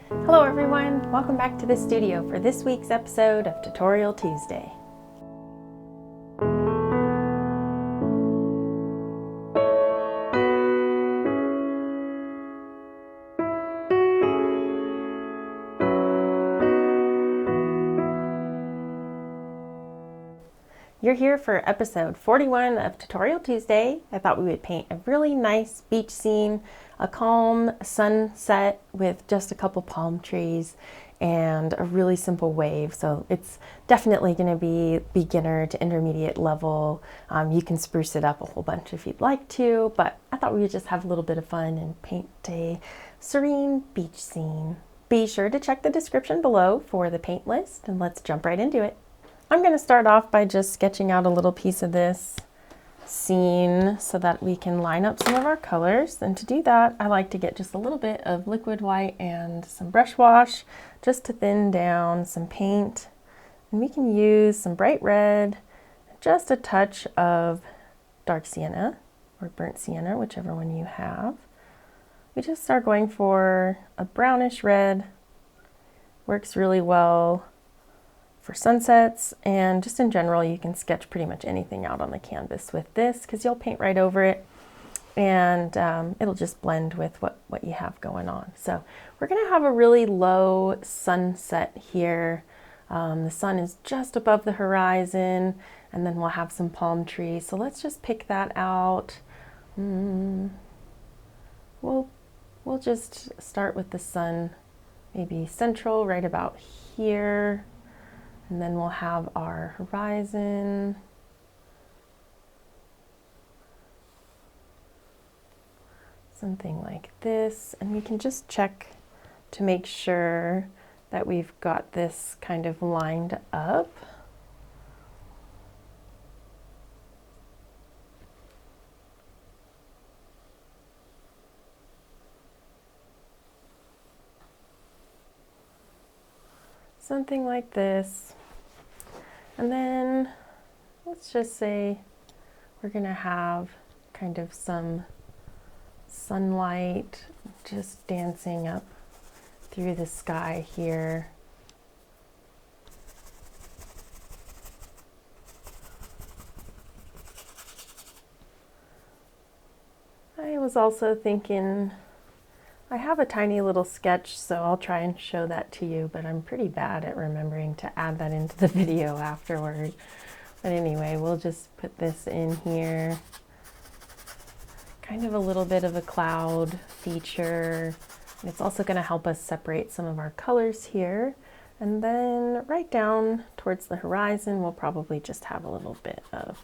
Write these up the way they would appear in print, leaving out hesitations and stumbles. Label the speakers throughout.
Speaker 1: Hello everyone, welcome back to the studio for this week's episode of Tutorial Tuesday. You're here for episode 41 of Tutorial Tuesday. I thought we would paint a really nice beach scene, a calm sunset with just a couple palm trees and a really simple wave. So it's definitely going to be beginner to intermediate level. You can spruce it up a whole bunch if you'd like to, but I thought we would just have a little bit of fun and paint a serene beach scene. Be sure to check the description below for the paint list, and let's jump right into it. I'm going to start off by just sketching out a little piece of this scene so that we can line up some of our colors. And to do that, I like to get just a little bit of liquid white and some brush wash just to thin down some paint. And we can use some bright red, just a touch of dark sienna or burnt sienna, whichever one you have. We just start going for a brownish red. Works really well for sunsets, and just in general you can sketch pretty much anything out on the canvas with this because you'll paint right over it, and it'll just blend with what you have going on. So we're going to have a really low sunset here. The sun is just above the horizon, and then we'll have some palm trees. So let's just pick that out. We'll just start with the sun maybe central right about here. And then we'll have our horizon. Something like this. And we can just check to make sure that we've got this kind of lined up. Something like this. And then let's just say we're going to have kind of some sunlight just dancing up through the sky here. I was also thinking, I have a tiny little sketch, so I'll try and show that to you, but I'm pretty bad at remembering to add that into the video afterward. But anyway, we'll just put this in here. Kind of a little bit of a cloud feature. And it's also going to help us separate some of our colors here. And then right down towards the horizon, we'll probably just have a little bit of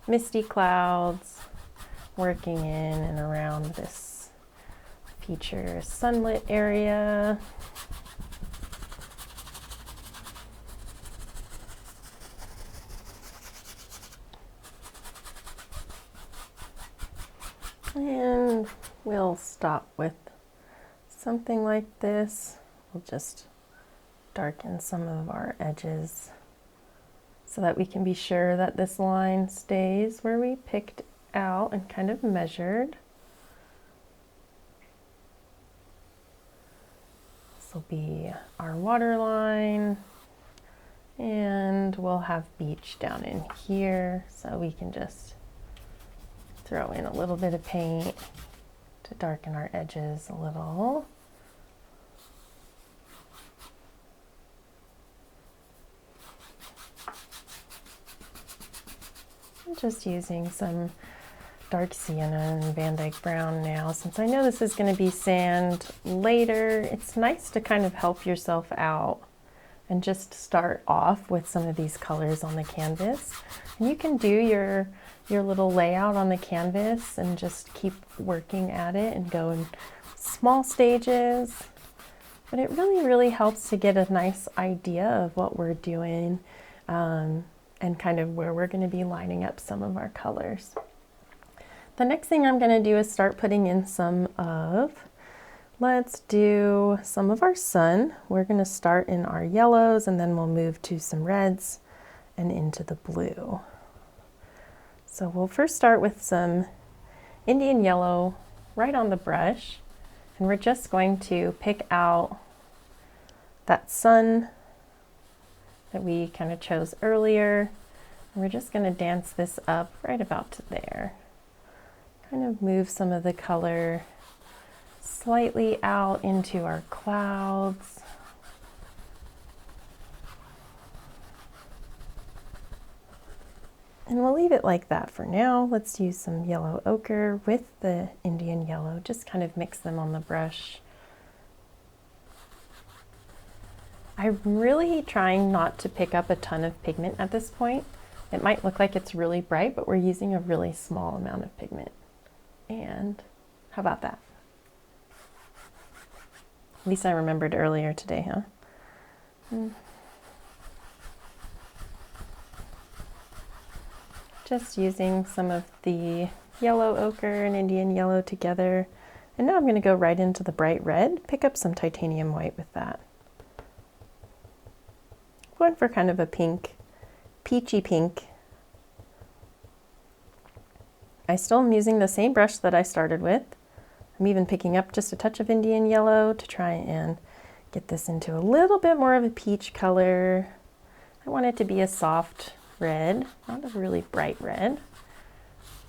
Speaker 1: misty clouds working in and around this feature sunlit area. And we'll stop with something like this. We'll just darken some of our edges so that we can be sure that this line stays where we picked out and kind of measured. This will be our water line, and we'll have beach down in here, so we can just throw in a little bit of paint to darken our edges a little. I'm just using some dark sienna and Van Dyke brown now. Since I know this is going to be sand later, it's nice to kind of help yourself out and just start off with some of these colors on the canvas. And you can do your little layout on the canvas and just keep working at it and go in small stages. But it really helps to get a nice idea of what we're doing and kind of where we're going to be lining up some of our colors. The next thing I'm going to do is start putting in let's do some of our sun. We're going to start in our yellows, and then we'll move to some reds and into the blue. So we'll first start with some Indian yellow right on the brush, and we're just going to pick out that sun that we kind of chose earlier. And we're just going to dance this up right about to there. Kind of move some of the color slightly out into our clouds. And we'll leave it like that for now. Let's use some yellow ochre with the Indian yellow. Just kind of mix them on the brush. I'm really trying not to pick up a ton of pigment at this point. It might look like it's really bright, but we're using a really small amount of pigment. And how about that? At least I remembered earlier today, huh? Just using some of the yellow ochre and Indian yellow together. And now I'm going to go right into the bright red, pick up some titanium white with that. Going for kind of a pink, peachy pink. I still am using the same brush that I started with. I'm even picking up just a touch of Indian yellow to try and get this into a little bit more of a peach color. I want it to be a soft red, not a really bright red.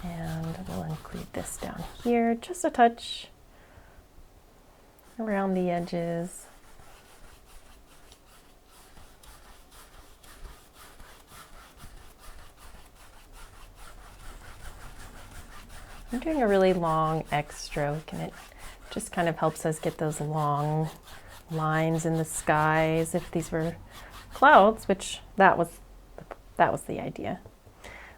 Speaker 1: And we'll include this down here, just a touch around the edges. I'm doing a really long X stroke, and it just kind of helps us get those long lines in the sky as if these were clouds, which that was the idea.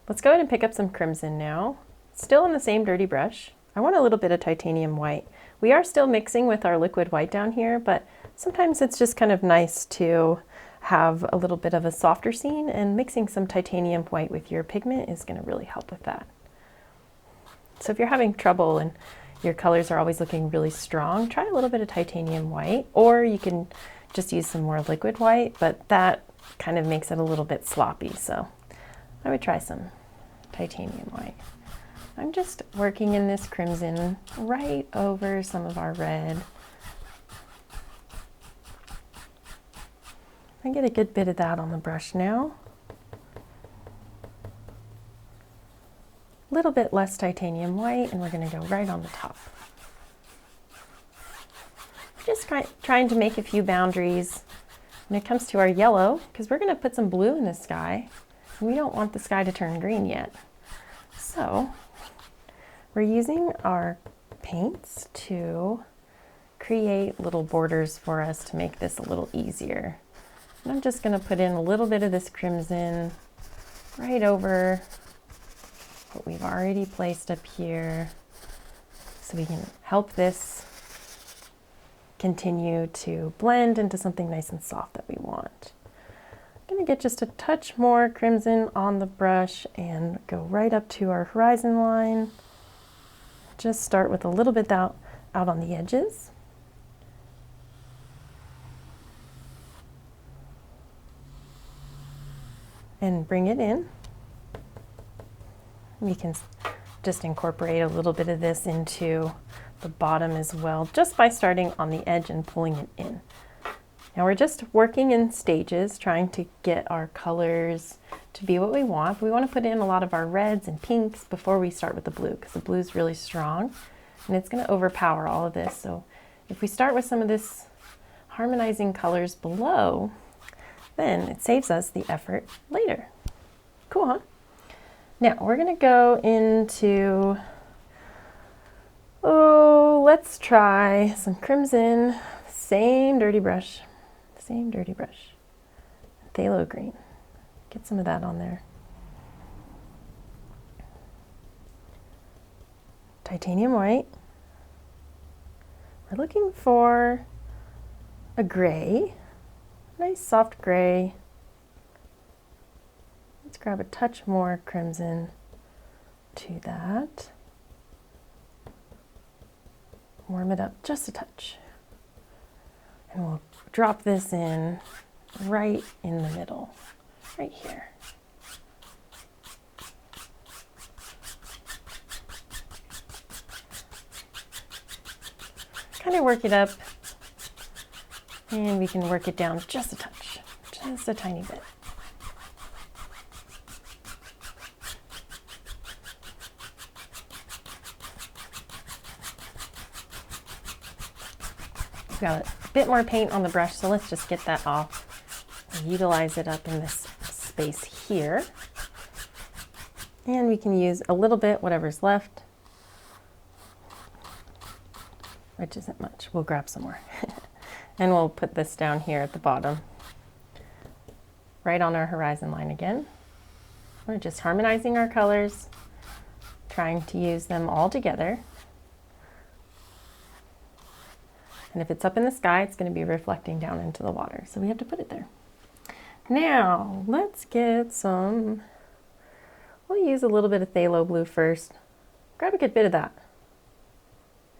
Speaker 1: Let's go ahead and pick up some crimson now. Still in the same dirty brush. I want a little bit of titanium white. We are still mixing with our liquid white down here, but sometimes it's just kind of nice to have a little bit of a softer scene, and mixing some titanium white with your pigment is going to really help with that. So if you're having trouble and your colors are always looking really strong, try a little bit of titanium white, or you can just use some more liquid white, but that kind of makes it a little bit sloppy. So I would try some titanium white. I'm just working in this crimson right over some of our red. I get a good bit of that on the brush now. A little bit less titanium white, and we're going to go right on the top. Just trying to make a few boundaries when it comes to our yellow, because we're going to put some blue in the sky, and we don't want the sky to turn green yet. So we're using our paints to create little borders for us to make this a little easier. And I'm just going to put in a little bit of this crimson right over what we've already placed up here, so we can help this continue to blend into something nice and soft that we want. I'm going to get just a touch more crimson on the brush and go right up to our horizon line. Just start with a little bit out on the edges. And bring it in. We can just incorporate a little bit of this into the bottom as well, just by starting on the edge and pulling it in. Now we're just working in stages, trying to get our colors to be what we want. We want to put in a lot of our reds and pinks before we start with the blue, because the blue is really strong and it's going to overpower all of this. So if we start with some of this harmonizing colors below, then it saves us the effort later. Cool, huh? Now we're going to go into, let's try some crimson, same dirty brush, phthalo green. Get some of that on there. Titanium white. We're looking for a gray, nice soft gray. Let's grab a touch more crimson to that. Warm it up just a touch. And we'll drop this in right in the middle, right here. Kind of work it up And we can work it down just a touch, just a tiny bit. We've got a bit more paint on the brush, so let's just get that off and utilize it up in this space here. And we can use a little bit, whatever's left, which isn't much. We'll grab some more. And we'll put this down here at the bottom, right on our horizon line again. We're just harmonizing our colors, trying to use them all together. And if it's up in the sky, it's going to be reflecting down into the water, so we have to put it there. Now, let's get some, we'll use a little bit of phthalo blue first. Grab a good bit of that.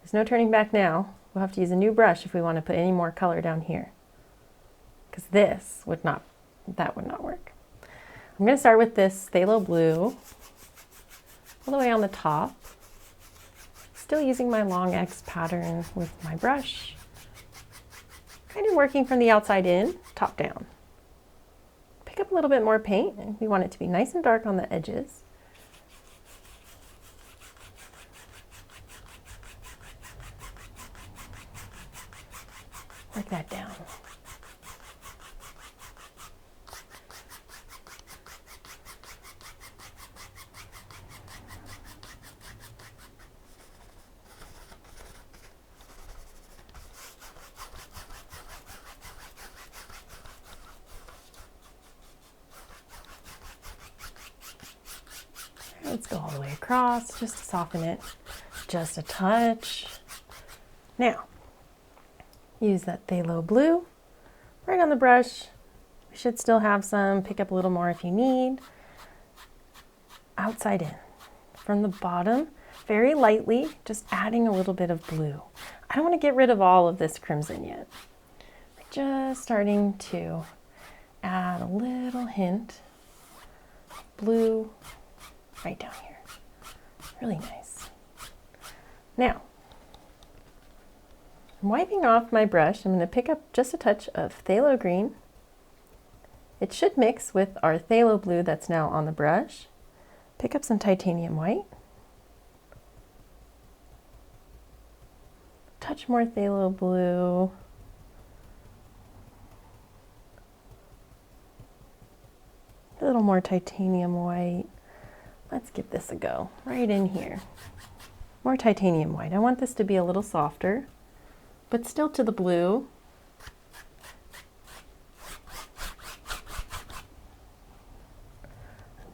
Speaker 1: There's no turning back now. We'll have to use a new brush if we want to put any more color down here, because this would not, that would not work. I'm going to start with this phthalo blue all the way on the top, still using my long X pattern with my brush, kind of working from the outside in, top down. Pick up a little bit more paint, and we want it to be nice and dark on the edges. Work that down. Let's go all the way across just to soften it just a touch. Now, use that phthalo blue right on the brush. We should still have some. Pick up a little more if you need. Outside in. From the bottom, very lightly, just adding a little bit of blue. I don't want to get rid of all of this crimson yet. We're just starting to add a little hint of blue right down here. Really nice. Now, I'm wiping off my brush. I'm going to pick up just a touch of phthalo green. It should mix with our phthalo blue that's now on the brush. Pick up some titanium white. Touch more phthalo blue. A little more titanium white. Let's give this a go right in here. More titanium white. I want this to be a little softer, but still to the blue.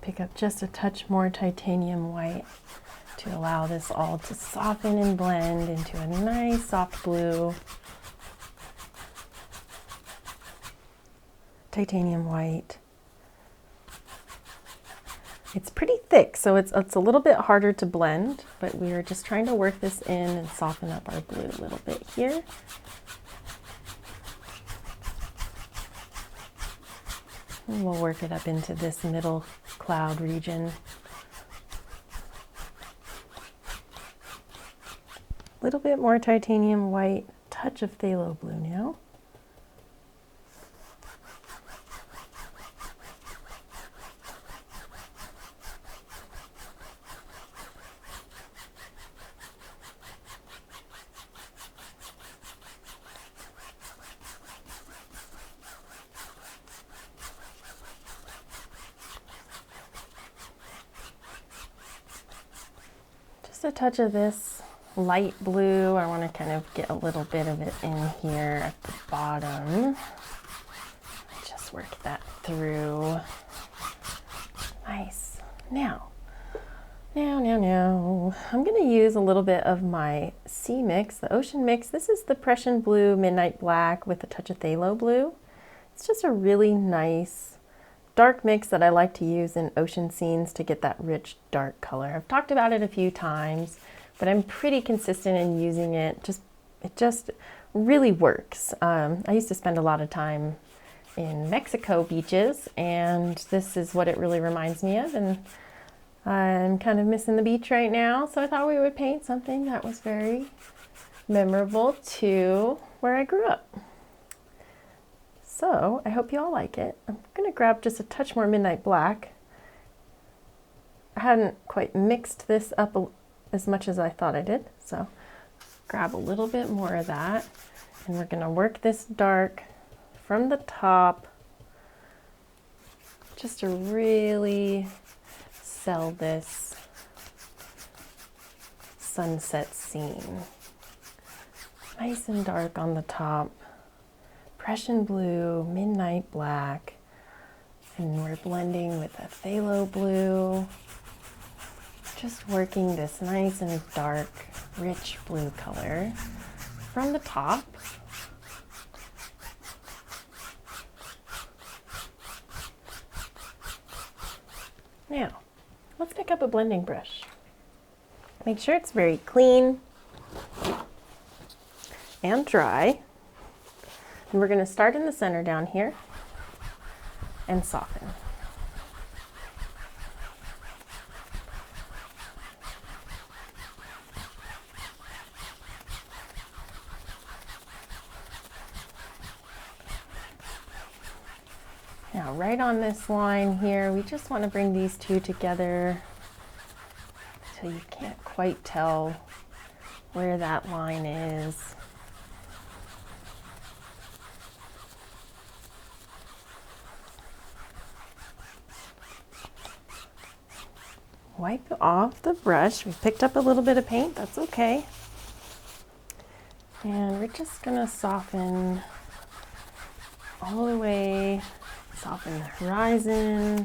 Speaker 1: Pick up just a touch more titanium white to allow this all to soften and blend into a nice soft blue. Titanium white. It's pretty thick, so it's a little bit harder to blend, but we are just trying to work this in and soften up our blue a little bit here. And we'll work it up into this middle cloud region. A little bit more titanium white, touch of phthalo blue now. Just a touch of this light blue. I want to kind of get a little bit of it in here at the bottom. Just work that through. Nice. Now, I'm going to use a little bit of my sea mix, the ocean mix. This is the Prussian blue, midnight black with a touch of phthalo blue. It's just a really nice dark mix that I like to use in ocean scenes to get that rich dark color. I've talked about it a few times, but I'm pretty consistent in using it. It just really works. I used to spend a lot of time in Mexico beaches, and this is what it really reminds me of, and I'm kind of missing the beach right now, so I thought we would paint something that was very memorable to where I grew up. So I hope you all like it. I'm gonna grab just a touch more Midnight Black. I hadn't quite mixed this up as much as I thought I did, so grab a little bit more of that, and we're gonna work this dark from the top just to really sell this sunset scene. Nice and dark on the top, Prussian blue, Midnight Black, and we're blending with a phthalo blue. Just working this nice and dark, rich blue color from the top. Now, let's pick up a blending brush. Make sure it's very clean and dry. And we're going to start in the center down here and soften. Now, right on this line here, we just want to bring these two together so you can't quite tell where that line is. Wipe off the brush. We picked up a little bit of paint, that's okay. And we're just gonna soften all the way, soften the horizon.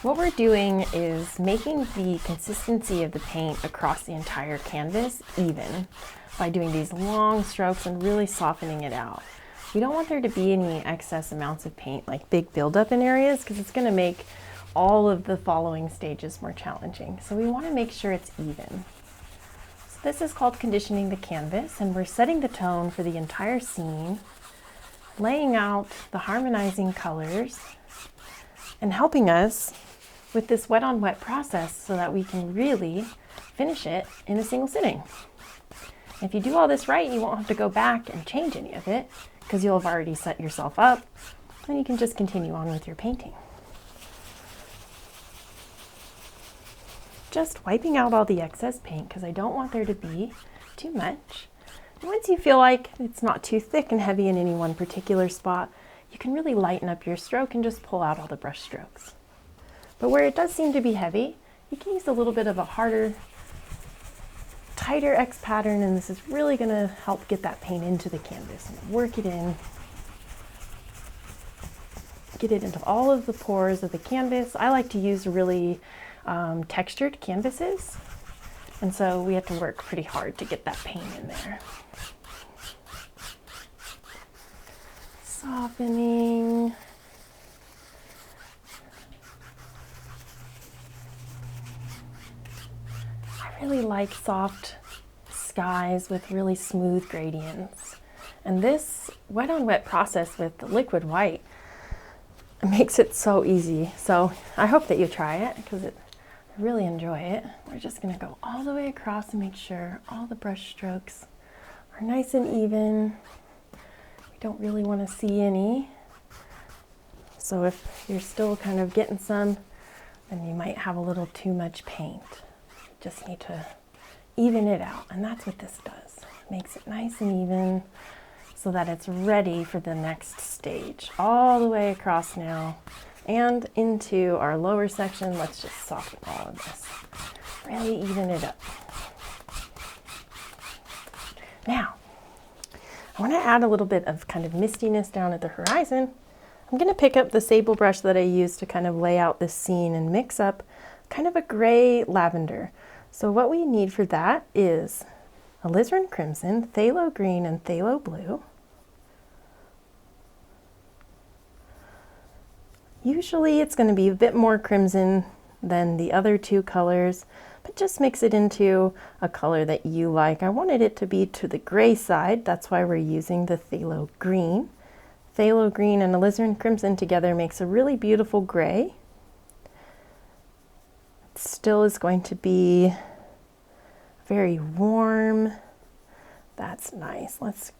Speaker 1: What we're doing is making the consistency of the paint across the entire canvas even by doing these long strokes and really softening it out. We don't want there to be any excess amounts of paint, like big buildup in areas, because it's gonna make all of the following stages more challenging. So we want to make sure it's even. So this is called conditioning the canvas, and we're setting the tone for the entire scene, laying out the harmonizing colors, and helping us with this wet on wet process so that we can really finish it in a single sitting. If you do all this right, you won't have to go back and change any of it because you'll have already set yourself up, and you can just continue on with your painting. Just wiping out all the excess paint because I don't want there to be too much. And once you feel like it's not too thick and heavy in any one particular spot, you can really lighten up your stroke and just pull out all the brush strokes. But where it does seem to be heavy, you can use a little bit of a harder, tighter X pattern, and this is really going to help get that paint into the canvas and work it in. Get it into all of the pores of the canvas. I like to use really textured canvases, and so we have to work pretty hard to get that paint in there. Softening. I really like soft skies with really smooth gradients, and this wet on wet process with the liquid white makes it so easy. So I hope that you try it because I really enjoy it. We're just going to go all the way across and make sure all the brush strokes are nice and even. We don't really want to see any. So if you're still kind of getting some, then you might have a little too much paint. You just need to even it out, and that's what this does. It makes it nice and even so that it's ready for the next stage. All the way across now and into our lower section. Let's just soften all of this. Really even it up. Now, I want to add a little bit of kind of mistiness down at the horizon. I'm going to pick up the sable brush that I used to kind of lay out this scene and mix up kind of a gray lavender. So what we need for that is alizarin crimson, phthalo green, and phthalo blue. Usually it's going to be a bit more crimson than the other two colors, but just mix it into a color that you like. I wanted it to be to the gray side, that's why we're using the phthalo green. Phthalo green and alizarin crimson together makes a really beautiful gray. It still is going to be very warm. That's nice. Let's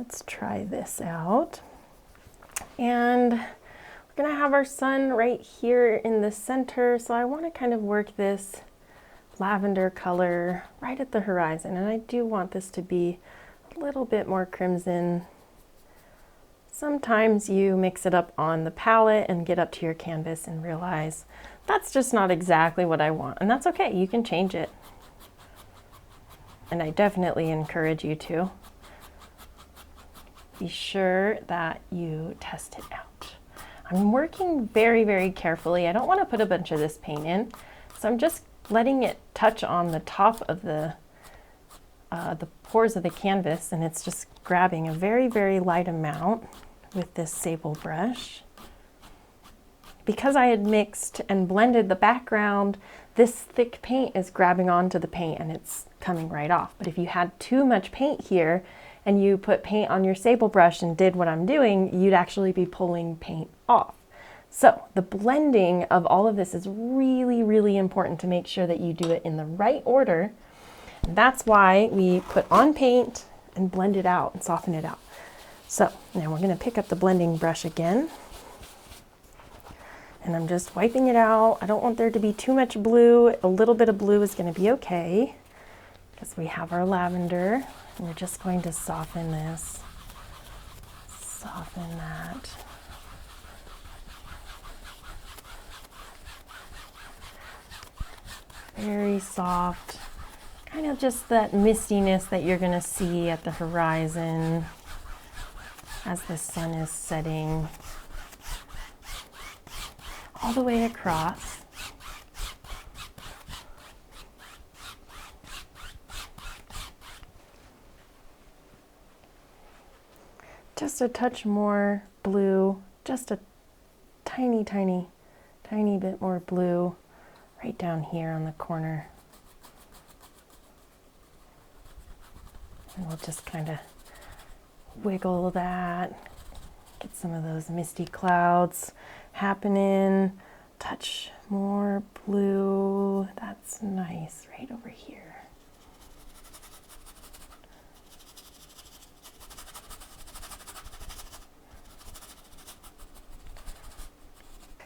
Speaker 1: let's try this out. And we're gonna have our sun right here in the center. So I wanna kind of work this lavender color right at the horizon. And I do want this to be a little bit more crimson. Sometimes you mix it up on the palette and get up to your canvas and realize that's just not exactly what I want. And that's okay, you can change it. And I definitely encourage you to be sure that you test it out. I'm working very, very carefully. I don't want to put a bunch of this paint in, so I'm just letting it touch on the top of the pores of the canvas, and it's just grabbing a very, very light amount with this sable brush. Because I had mixed and blended the background, this thick paint is grabbing onto the paint and it's coming right off. But if you had too much paint here and you put paint on your sable brush and did what I'm doing, you'd actually be pulling paint off. So the blending of all of this is really, really important to make sure that you do it in the right order. And that's why we put on paint and blend it out and soften it out. So now we're going to pick up the blending brush again. And I'm just wiping it out. I don't want there to be too much blue. A little bit of blue is going to be okay because we have our lavender. And we're just going to soften this, soften that. Very soft, kind of just that mistiness that you're going to see at the horizon as the sun is setting all the way across. Just a touch more blue, just a tiny, tiny, tiny bit more blue right down here on the corner. And we'll just kind of wiggle that, get some of those misty clouds happening. Touch more blue. That's nice right over here.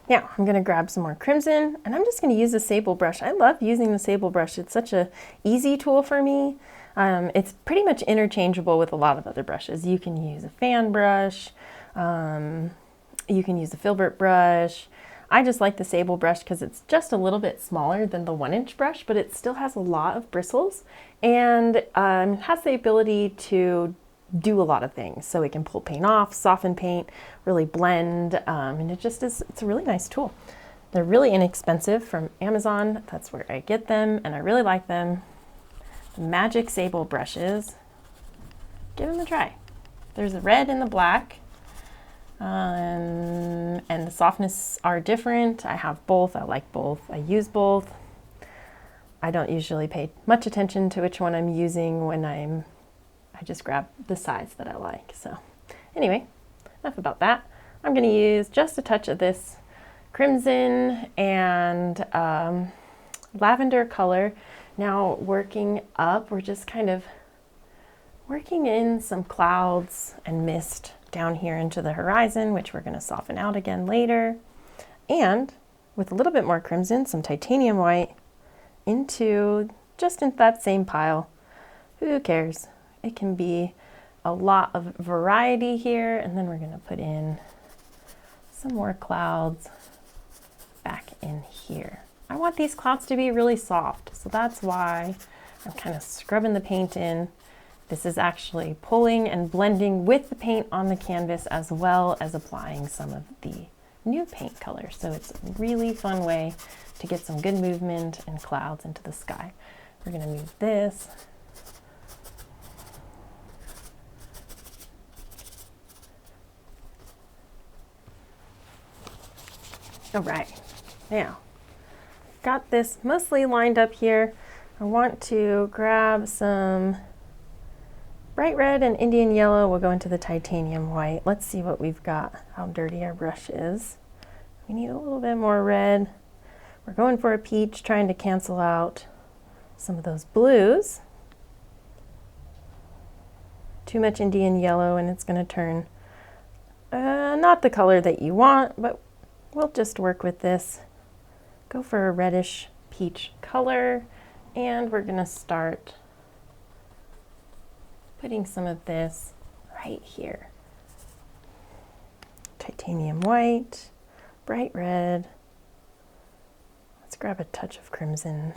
Speaker 1: Now I'm going to grab some more crimson and I'm just going to use the sable brush. I love using the sable brush. It's such a easy tool for me. It's pretty much interchangeable with a lot of other brushes. You can use a fan brush. You can use a filbert brush. I just like the sable brush because it's just a little bit smaller than the 1-inch brush, but it still has a lot of bristles and has the ability to do a lot of things. So it can pull paint off, soften paint, really blend, and it's a really nice tool. They're really inexpensive from Amazon. That's where I get them, and I really like them. The Magic Sable Brushes. Give them a try. There's the red and the black, and the softness are different. I have both. I like both. I use both. I don't usually pay much attention to which one I'm using when I just grab the size that I like. So anyway, enough about that. I'm going to use just a touch of this crimson and lavender color. Now working up, we're just kind of working in some clouds and mist down here into the horizon, which we're going to soften out again later. And with a little bit more crimson, some titanium white into that same pile. Who cares? It can be a lot of variety here, and then we're going to put in some more clouds back in here. I want these clouds to be really soft, so that's why I'm kind of scrubbing the paint in. This is actually pulling and blending with the paint on the canvas as well as applying some of the new paint color. So it's a really fun way to get some good movement and clouds into the sky. We're going to move this. All right, now got this mostly lined up here. I want to grab some bright red and Indian yellow. We'll go into the titanium white. Let's see what we've got, how dirty our brush is. We need a little bit more red. We're going for a peach, trying to cancel out some of those blues. too much Indian yellow and it's going to turn not the color that you want, but we'll just work with this. Go for a reddish peach color, and we're going to start putting some of this right here. Titanium white, bright red. Let's grab a touch of crimson.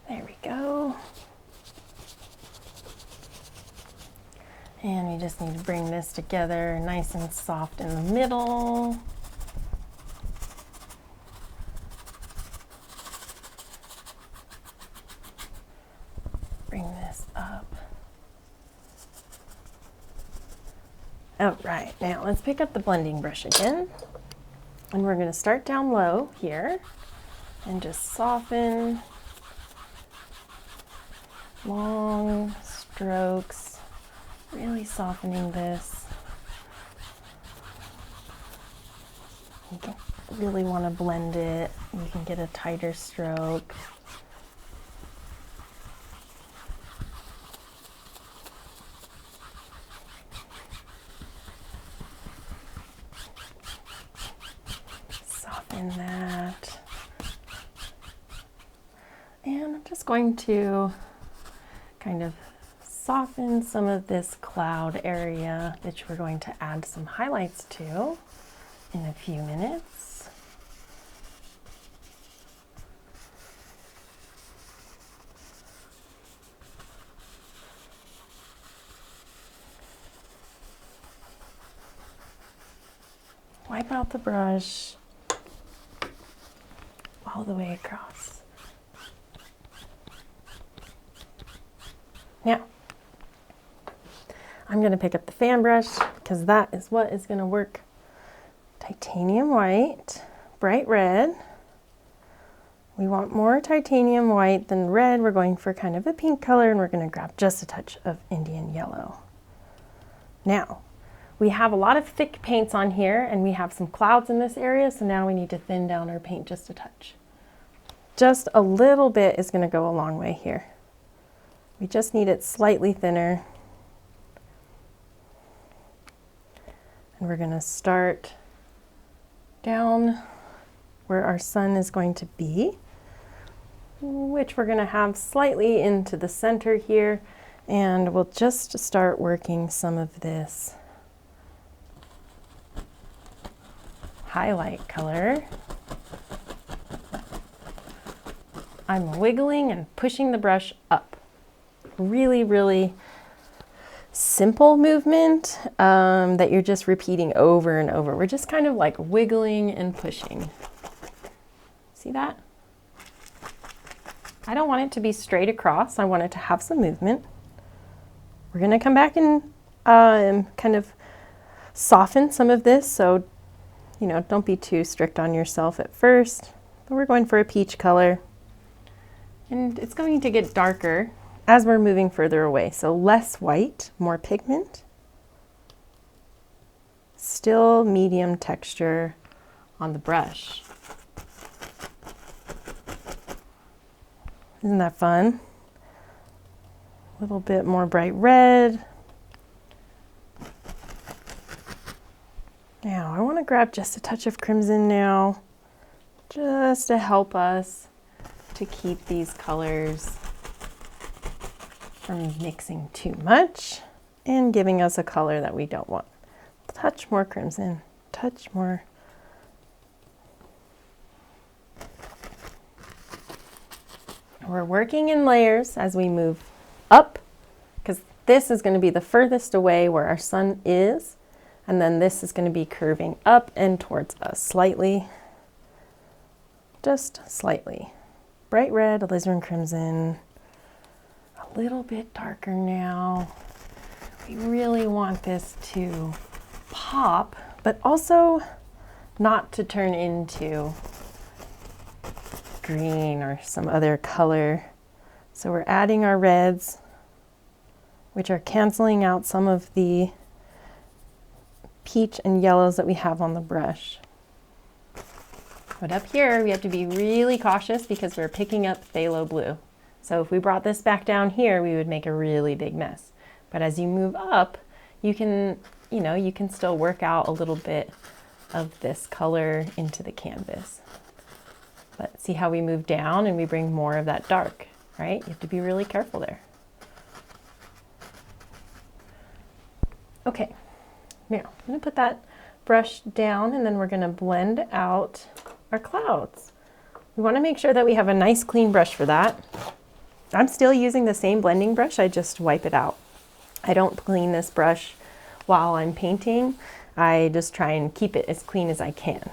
Speaker 1: There we go. And we just need to bring this together nice and soft in the middle. Bring this up. All right, now let's pick up the blending brush again. And we're going to start down low here and just soften. Long strokes, really softening this. You can really want to blend it. You can get a tighter stroke. Soften that. And I'm just going to kind of soften some of this cloud area, which we're going to add some highlights to in a few minutes. Wipe out the brush all the way across. Now, I'm going to pick up the fan brush because that is what is going to work. Titanium white, bright red. We want more titanium white than red. We're going for kind of a pink color, and we're going to grab just a touch of Indian yellow. Now, we have a lot of thick paints on here, and we have some clouds in this area, so now we need to thin down our paint just a touch. Just a little bit is going to go a long way here. We just need it slightly thinner. And we're going to start down where our sun is going to be, which we're going to have slightly into the center here. And we'll just start working some of this highlight color. I'm wiggling and pushing the brush up. Really, really simple movement that you're just repeating over and over. We're just kind of like wiggling and pushing. See that? I don't want it to be straight across. I want it to have some movement. We're going to come back and kind of soften some of this. So, you know, don't be too strict on yourself at first. But we're going for a peach color. And it's going to get darker as we're moving further away. So less white, more pigment. Still medium texture on the brush. Isn't that fun? A little bit more bright red. Now I want to grab just a touch of crimson now, just to help us to keep these colors from mixing too much and giving us a color that we don't want. Touch more crimson, touch more. We're working in layers as we move up, because this is going to be the furthest away where our sun is, and then this is going to be curving up and towards us slightly, just slightly. Bright red, alizarin crimson, a little bit darker now. We really want this to pop, but also not to turn into green or some other color. So we're adding our reds, which are canceling out some of the peach and yellows that we have on the brush. But up here, we have to be really cautious because we're picking up phthalo blue. So if we brought this back down here, we would make a really big mess. But as you move up, you can, you can still work out a little bit of this color into the canvas. But see how we move down and we bring more of that dark, right? You have to be really careful there. Okay, now I'm gonna put that brush down and then we're gonna blend out our clouds. We wanna make sure that we have a nice clean brush for that. I'm still using the same blending brush, I just wipe it out. I don't clean this brush while I'm painting. I just try and keep it as clean as I can.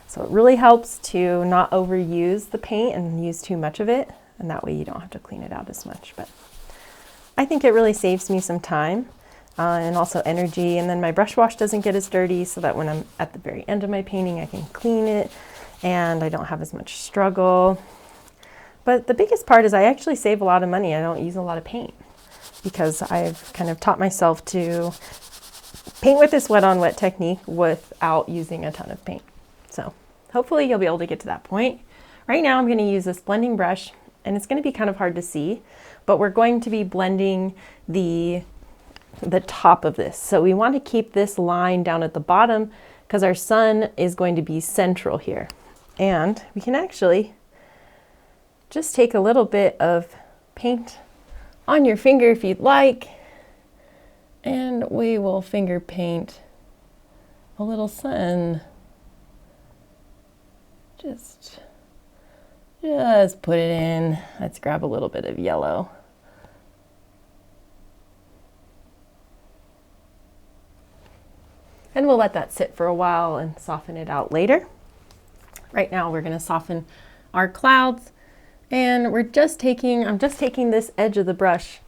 Speaker 1: So it really helps to not overuse the paint and use too much of it, and that way you don't have to clean it out as much. But I think it really saves me some time and also energy, and then my brush wash doesn't get as dirty, so that when I'm at the very end of my painting I can clean it and I don't have as much struggle. But the biggest part is I actually save a lot of money. I don't use a lot of paint because I've kind of taught myself to paint with this wet on wet technique without using a ton of paint. So hopefully you'll be able to get to that point. Right now I'm going to use this blending brush, and it's going to be kind of hard to see, but we're going to be blending the top of this. So we want to keep this line down at the bottom because our sun is going to be central here. And we can actually just take a little bit of paint on your finger if you'd like, and we will finger paint a little sun. Just put it in. Let's grab a little bit of yellow. And we'll let that sit for a while and soften it out later. Right now we're going to soften our clouds, and I'm just taking this edge of the brush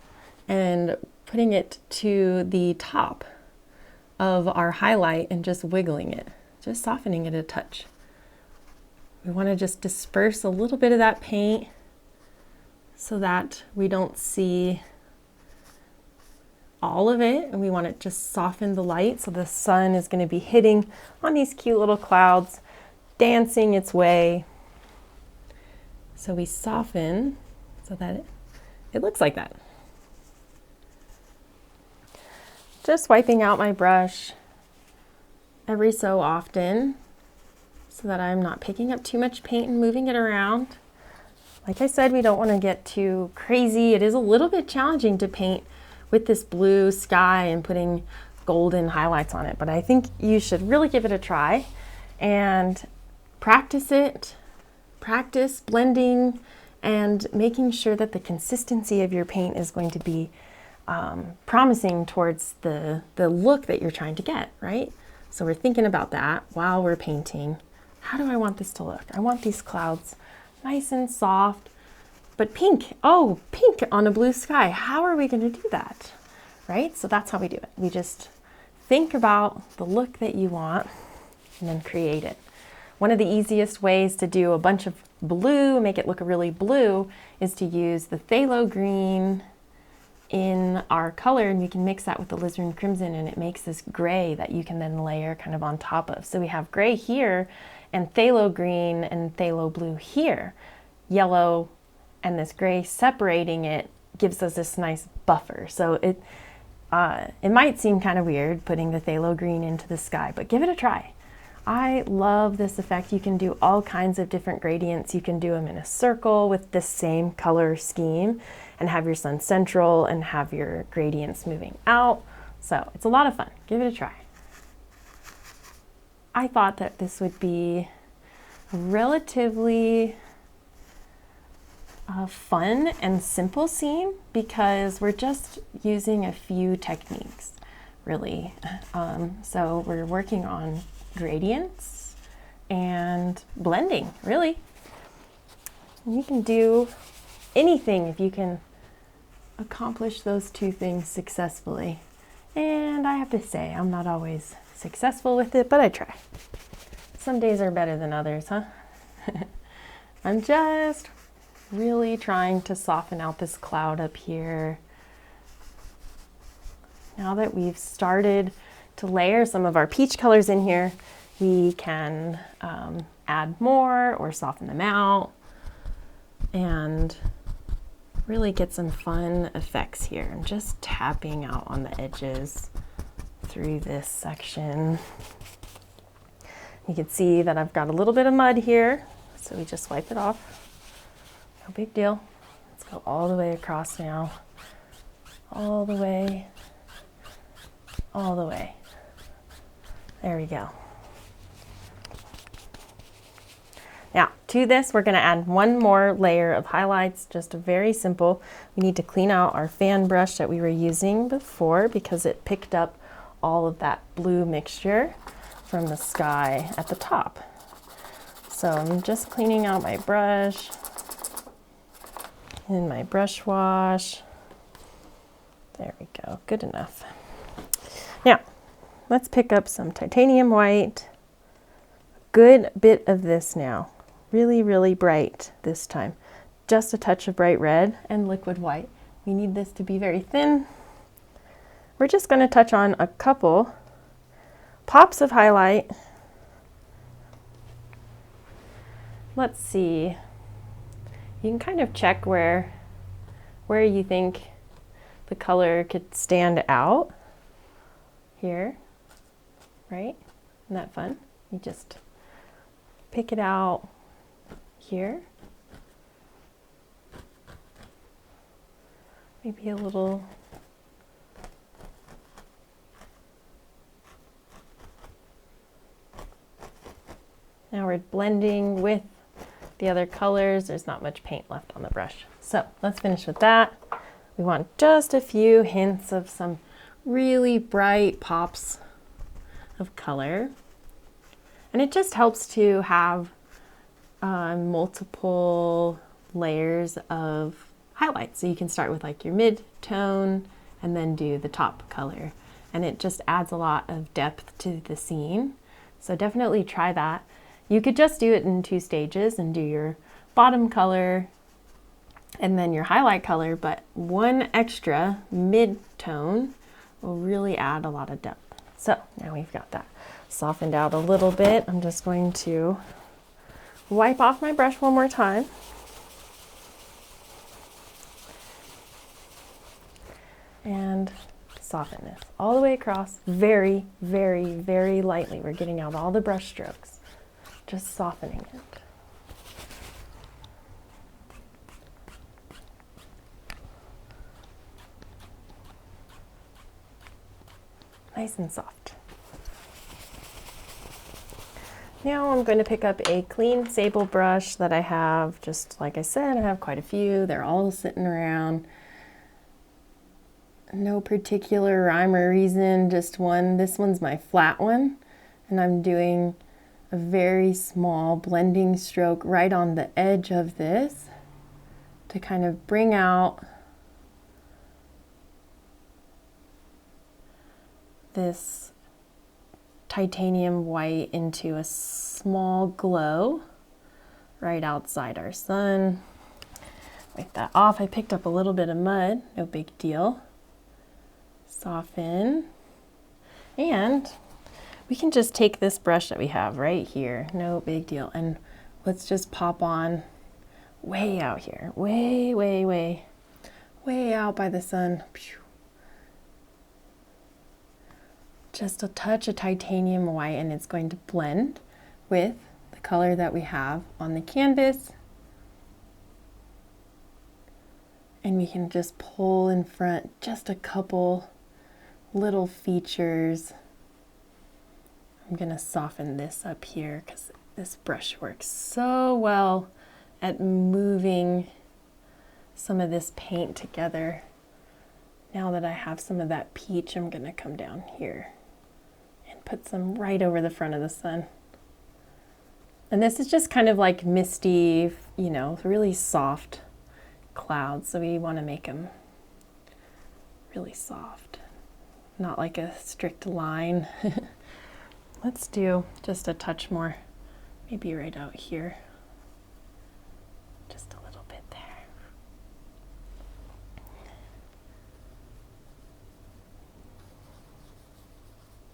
Speaker 1: and putting it to the top of our highlight and just wiggling it, just softening it a touch. We want to just disperse a little bit of that paint so that we don't see all of it, and we want to just soften the light. So the sun is going to be hitting on these cute little clouds, dancing its way. So we soften so that it looks like that. Just wiping out my brush every so often so that I'm not picking up too much paint and moving it around. Like I said, we don't want to get too crazy. It is a little bit challenging to paint with this blue sky and putting golden highlights on it, but I think you should really give it a try and practice it. Practice blending and making sure that the consistency of your paint is going to be promising towards the look that you're trying to get, right? So we're thinking about that while we're painting. How do I want this to look? I want these clouds nice and soft, but pink. Oh, pink on a blue sky. How are we going to do that? Right? So that's how we do it. We just think about the look that you want and then create it. One of the easiest ways to do a bunch of blue, make it look really blue, is to use the phthalo green in our color, and we can mix that with the alizarin crimson, and it makes this gray that you can then layer kind of on top of. So we have gray here and phthalo green and phthalo blue here. Yellow and this gray separating it gives us this nice buffer. So it might seem kind of weird putting the phthalo green into the sky, but give it a try. I love this effect. You can do all kinds of different gradients. You can do them in a circle with this same color scheme and have your sun central and have your gradients moving out. So it's a lot of fun. Give it a try. I thought that this would be a relatively fun and simple scene because we're just using a few techniques, really. So we're working on gradients and blending, really. And you can do anything if you can accomplish those two things successfully. And I have to say, I'm not always successful with it, but I try. Some days are better than others, huh? I'm just really trying to soften out this cloud up here. Now that we've started to layer some of our peach colors in here, we can add more or soften them out. And really get some fun effects here. I'm just tapping out on the edges through this section. You can see that I've got a little bit of mud here, so we just wipe it off. No big deal. Let's go all the way across now. All the way. All the way. There we go. Now, to this, we're going to add one more layer of highlights, just a very simple. We need to clean out our fan brush that we were using before because it picked up all of that blue mixture from the sky at the top. So I'm just cleaning out my brush and my brush wash. There we go, good enough. Now, let's pick up some titanium white. Good bit of this now. Really, really bright this time. Just a touch of bright red and liquid white. We need this to be very thin. We're just going to touch on a couple pops of highlight. Let's see. You can kind of check where you think the color could stand out. Here, right? Isn't that fun? You just pick it out here. Maybe a little. Now we're blending with the other colors. There's not much paint left on the brush. So let's finish with that. We want just a few hints of some really bright pops of color. And it just helps to have multiple layers of highlights. So you can start with like your mid-tone and then do the top color. And it just adds a lot of depth to the scene. So definitely try that. You could just do it in 2 stages and do your bottom color and then your highlight color, but one extra mid-tone will really add a lot of depth. So now we've got that softened out a little bit. I'm just going to wipe off my brush one more time. And soften this all the way across, very, very, very lightly. We're getting out all the brush strokes, just softening it. Nice and soft. Now I'm going to pick up a clean sable brush that I have, just like I said, I have quite a few. They're all sitting around. No particular rhyme or reason, just one. This one's my flat one, and I'm doing a very small blending stroke right on the edge of this to kind of bring out this titanium white into a small glow right outside our sun. Wipe that off. I picked up a little bit of mud, no big deal. Soften. And we can just take this brush that we have right here, no big deal, and let's just pop on way out here, way, way, way, way out by the sun. Just a touch of titanium white, and it's going to blend with the color that we have on the canvas. And we can just pull in front just a couple little features. I'm gonna soften this up here because this brush works so well at moving some of this paint together. Now that I have some of that peach, I'm gonna come down here and put some right over the front of the sun. And this is just kind of like misty, you know, really soft clouds. So we want to make them really soft, not like a strict line. Let's do just a touch more, maybe right out here. Just a little bit there.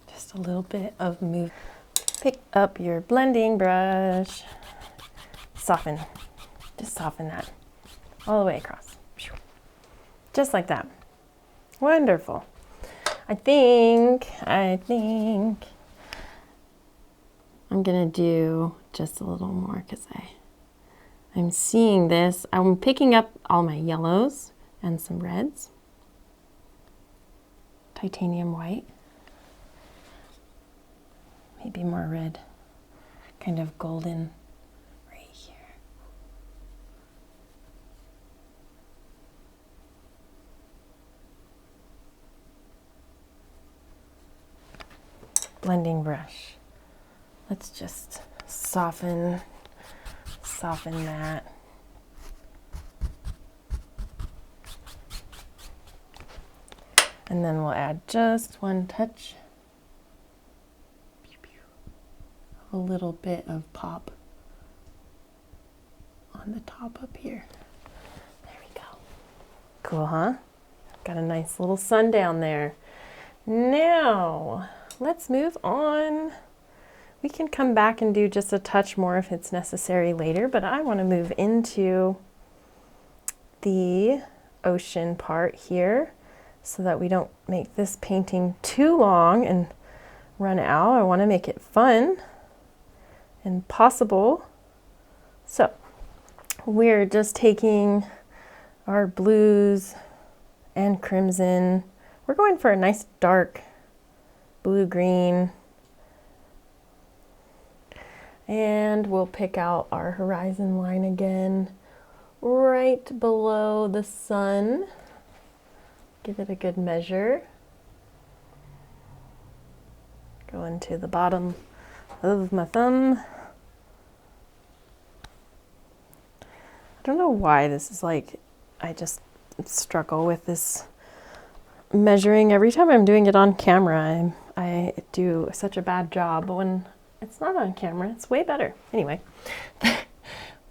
Speaker 1: Just a little bit of move. Pick up your blending brush. Soften. Just soften that all the way across. Just like that. Wonderful. I think I'm gonna do just a little more because I'm seeing this. I'm picking up all my yellows and some reds. Titanium white. Maybe more red. Kind of golden right here. Blending brush. Let's just soften that. And then we'll add just one touch. A little bit of pop on the top up here. There we go. Cool, huh? Got a nice little sundown there. Now, let's move on. We can come back and do just a touch more if it's necessary later, but I want to move into the ocean part here so that we don't make this painting too long and run out. I want to make it fun and possible. So we're just taking our blues and crimson. We're going for a nice dark blue-green. And we'll pick out our horizon line again, right below the sun. Give it a good measure. Go into the bottom of my thumb. I don't know why this is like, I just struggle with this measuring. Every time I'm doing it on camera, I do such a bad job, but when it's not on camera, it's way better. Anyway,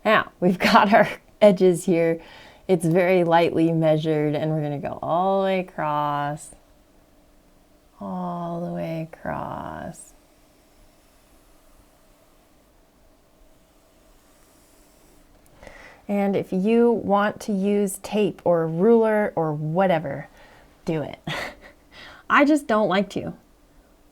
Speaker 1: now we've got our edges here. It's very lightly measured, and we're gonna go all the way across, all the way across. And if you want to use tape or a ruler or whatever, do it. I just don't like to.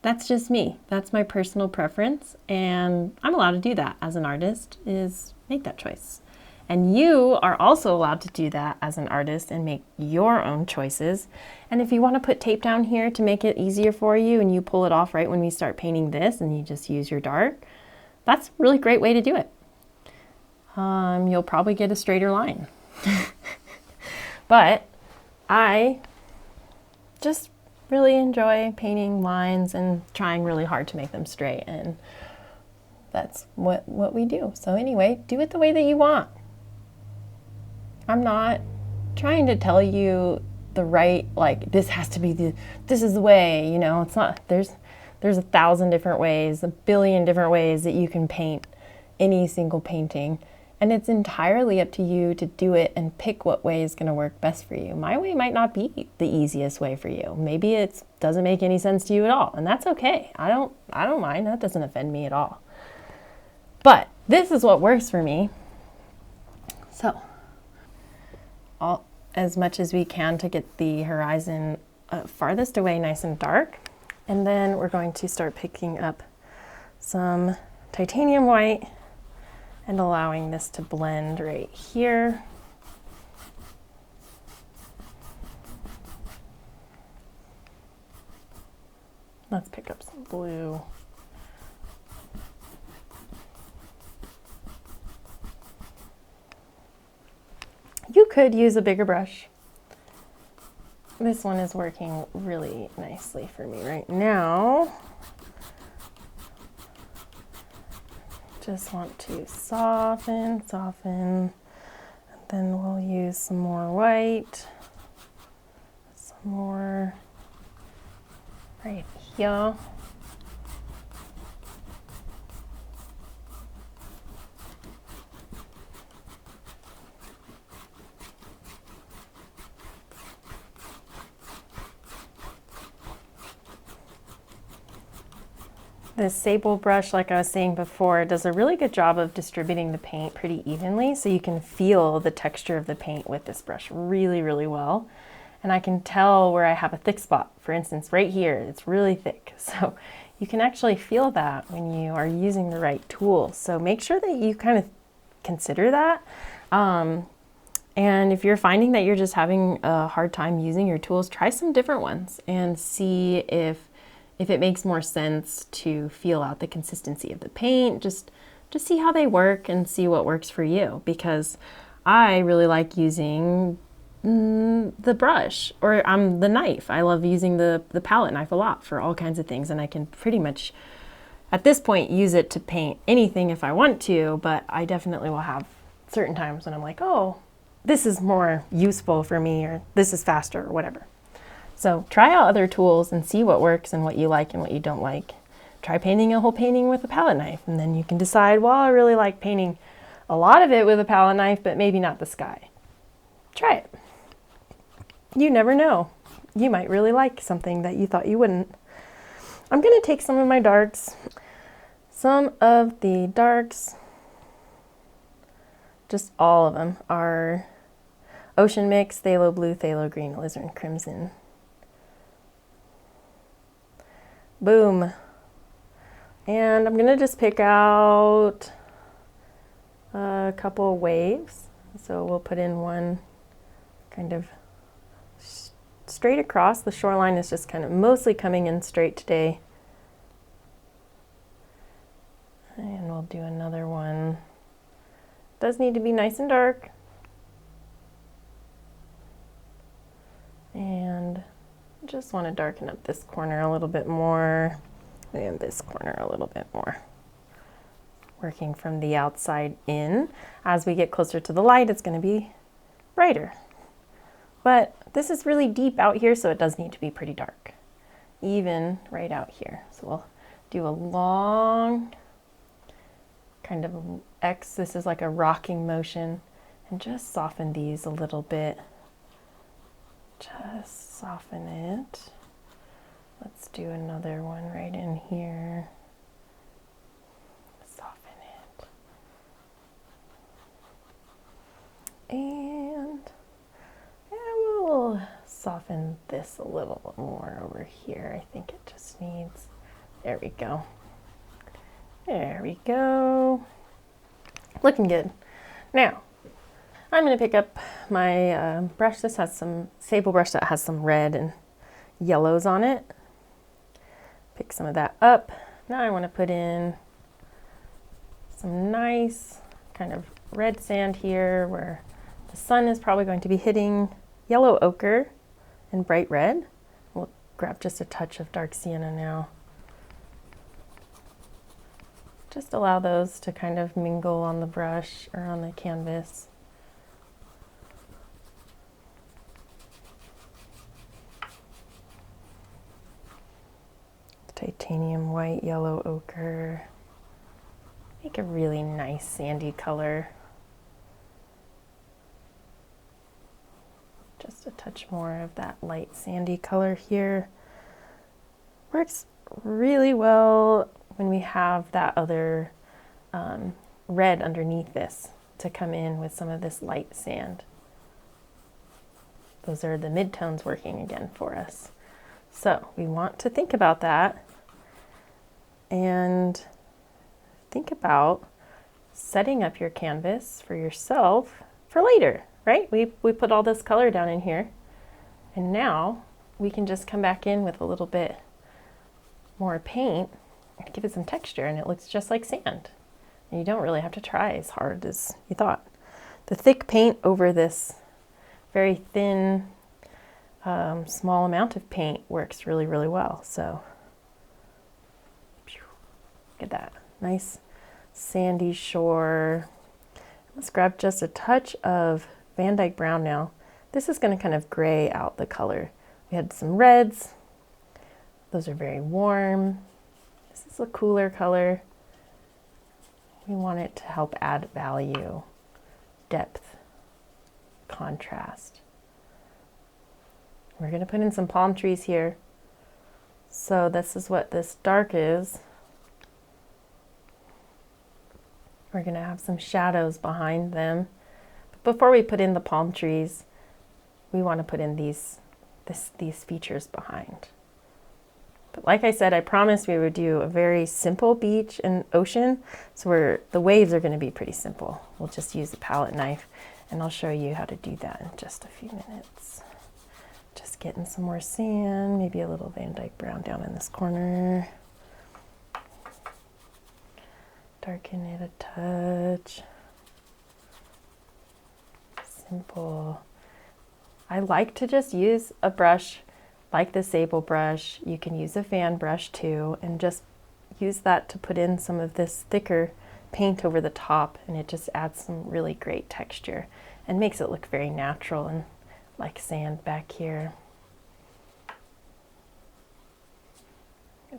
Speaker 1: That's just me. That's my personal preference, and I'm allowed to do that as an artist, is make that choice. And you are also allowed to do that as an artist and make your own choices. And if you want to put tape down here to make it easier for you and you pull it off right when we start painting this and you just use your dark, that's a really great way to do it. You'll probably get a straighter line. But I just really enjoy painting lines and trying really hard to make them straight, and that's what we do. So anyway, do it the way that you want. I'm not trying to tell you the right, like, this has to be this is the way, you know. It's not. There's 1,000 different ways, 1 billion different ways that you can paint any single painting. And it's entirely up to you to do it and pick what way is going to work best for you. My way might not be the easiest way for you. Maybe it doesn't make any sense to you at all, and that's okay. I don't mind. That doesn't offend me at all. But this is what works for me. So, as much as we can to get the horizon farthest away nice and dark. And then we're going to start picking up some titanium white and allowing this to blend right here. Let's pick up some blue. You could use a bigger brush. This one is working really nicely for me right now. Just want to soften, and then we'll use some more white, some more right here. This sable brush, like I was saying before, does a really good job of distributing the paint pretty evenly, so you can feel the texture of the paint with this brush really, really well. and I can tell where I have a thick spot. For instance, right here, it's really thick. So you can actually feel that when you are using the right tool. So make sure that you kind of consider that. And if you're finding that you're just having a hard time using your tools, try some different ones and see if it makes more sense to feel out the consistency of the paint. Just see how they work and see what works for you, because I really like using the brush or the knife. I love using the palette knife a lot for all kinds of things, and I can pretty much at this point use it to paint anything if I want to, but I definitely will have certain times when I'm like, oh, this is more useful for me, or this is faster, or whatever. So try out other tools and see what works and what you like and what you don't like. Try painting a whole painting with a palette knife, and then you can decide, well, I really like painting a lot of it with a palette knife, but maybe not the sky. Try it. You never know. You might really like something that you thought you wouldn't. I'm going to take some of my darks. Some of the darks, just all of them, are Ocean Mix, Phthalo Blue, Phthalo Green, Alizarin Crimson. Boom. And I'm going to just pick out a couple of waves. So we'll put in one kind of straight across. The shoreline is just kind of mostly coming in straight today. And we'll do another one. Does need to be nice and dark. And just want to darken up this corner a little bit more and this corner a little bit more. Working from the outside in. As we get closer to the light, it's going to be brighter. But this is really deep out here, so it does need to be pretty dark, even right out here. So we'll do a long kind of X. This is like a rocking motion, and just soften these a little bit. Just soften it. Let's do another one right in here. Soften it. And we'll soften this a little more over here. I think it just needs, there we go. There we go. Looking good. Now, I'm going to pick up my brush. This has some sable brush that has some red and yellows on it. Pick some of that up. Now I want to put in some nice kind of red sand here where the sun is probably going to be hitting yellow ochre and bright red. We'll grab just a touch of dark sienna now. Just allow those to kind of mingle on the brush or on the canvas. Titanium white, yellow ochre. Make a really nice sandy color. Just a touch more of that light sandy color here. Works really well when we have that other red underneath this to come in with some of this light sand. Those are the midtones working again for us. So we want to think about that and think about setting up your canvas for yourself for later, right? We put all this color down in here, and now we can just come back in with a little bit more paint and give it some texture, and it looks just like sand. And you don't really have to try as hard as you thought. The thick paint over this very thin, small amount of paint works really, really well. So, look at that. Nice sandy shore. Let's grab just a touch of Van Dyke Brown now. This is going to kind of gray out the color. We had some reds. Those are very warm. This is a cooler color. We want it to help add value, depth, contrast. We're going to put in some palm trees here. So this is what this dark is. We're going to have some shadows behind them. But before we put in the palm trees, we want to put in these these features behind. But like I said, I promised we would do a very simple beach and ocean. So the waves are going to be pretty simple. We'll just use a palette knife, and I'll show you how to do that in just a few minutes. Just getting some more sand, maybe a little Van Dyke brown down in this corner. Darken it a touch. Simple. I like to just use a brush like the Sable brush. You can use a fan brush too, and just use that to put in some of this thicker paint over the top, and it just adds some really great texture and makes it look very natural and like sand back here.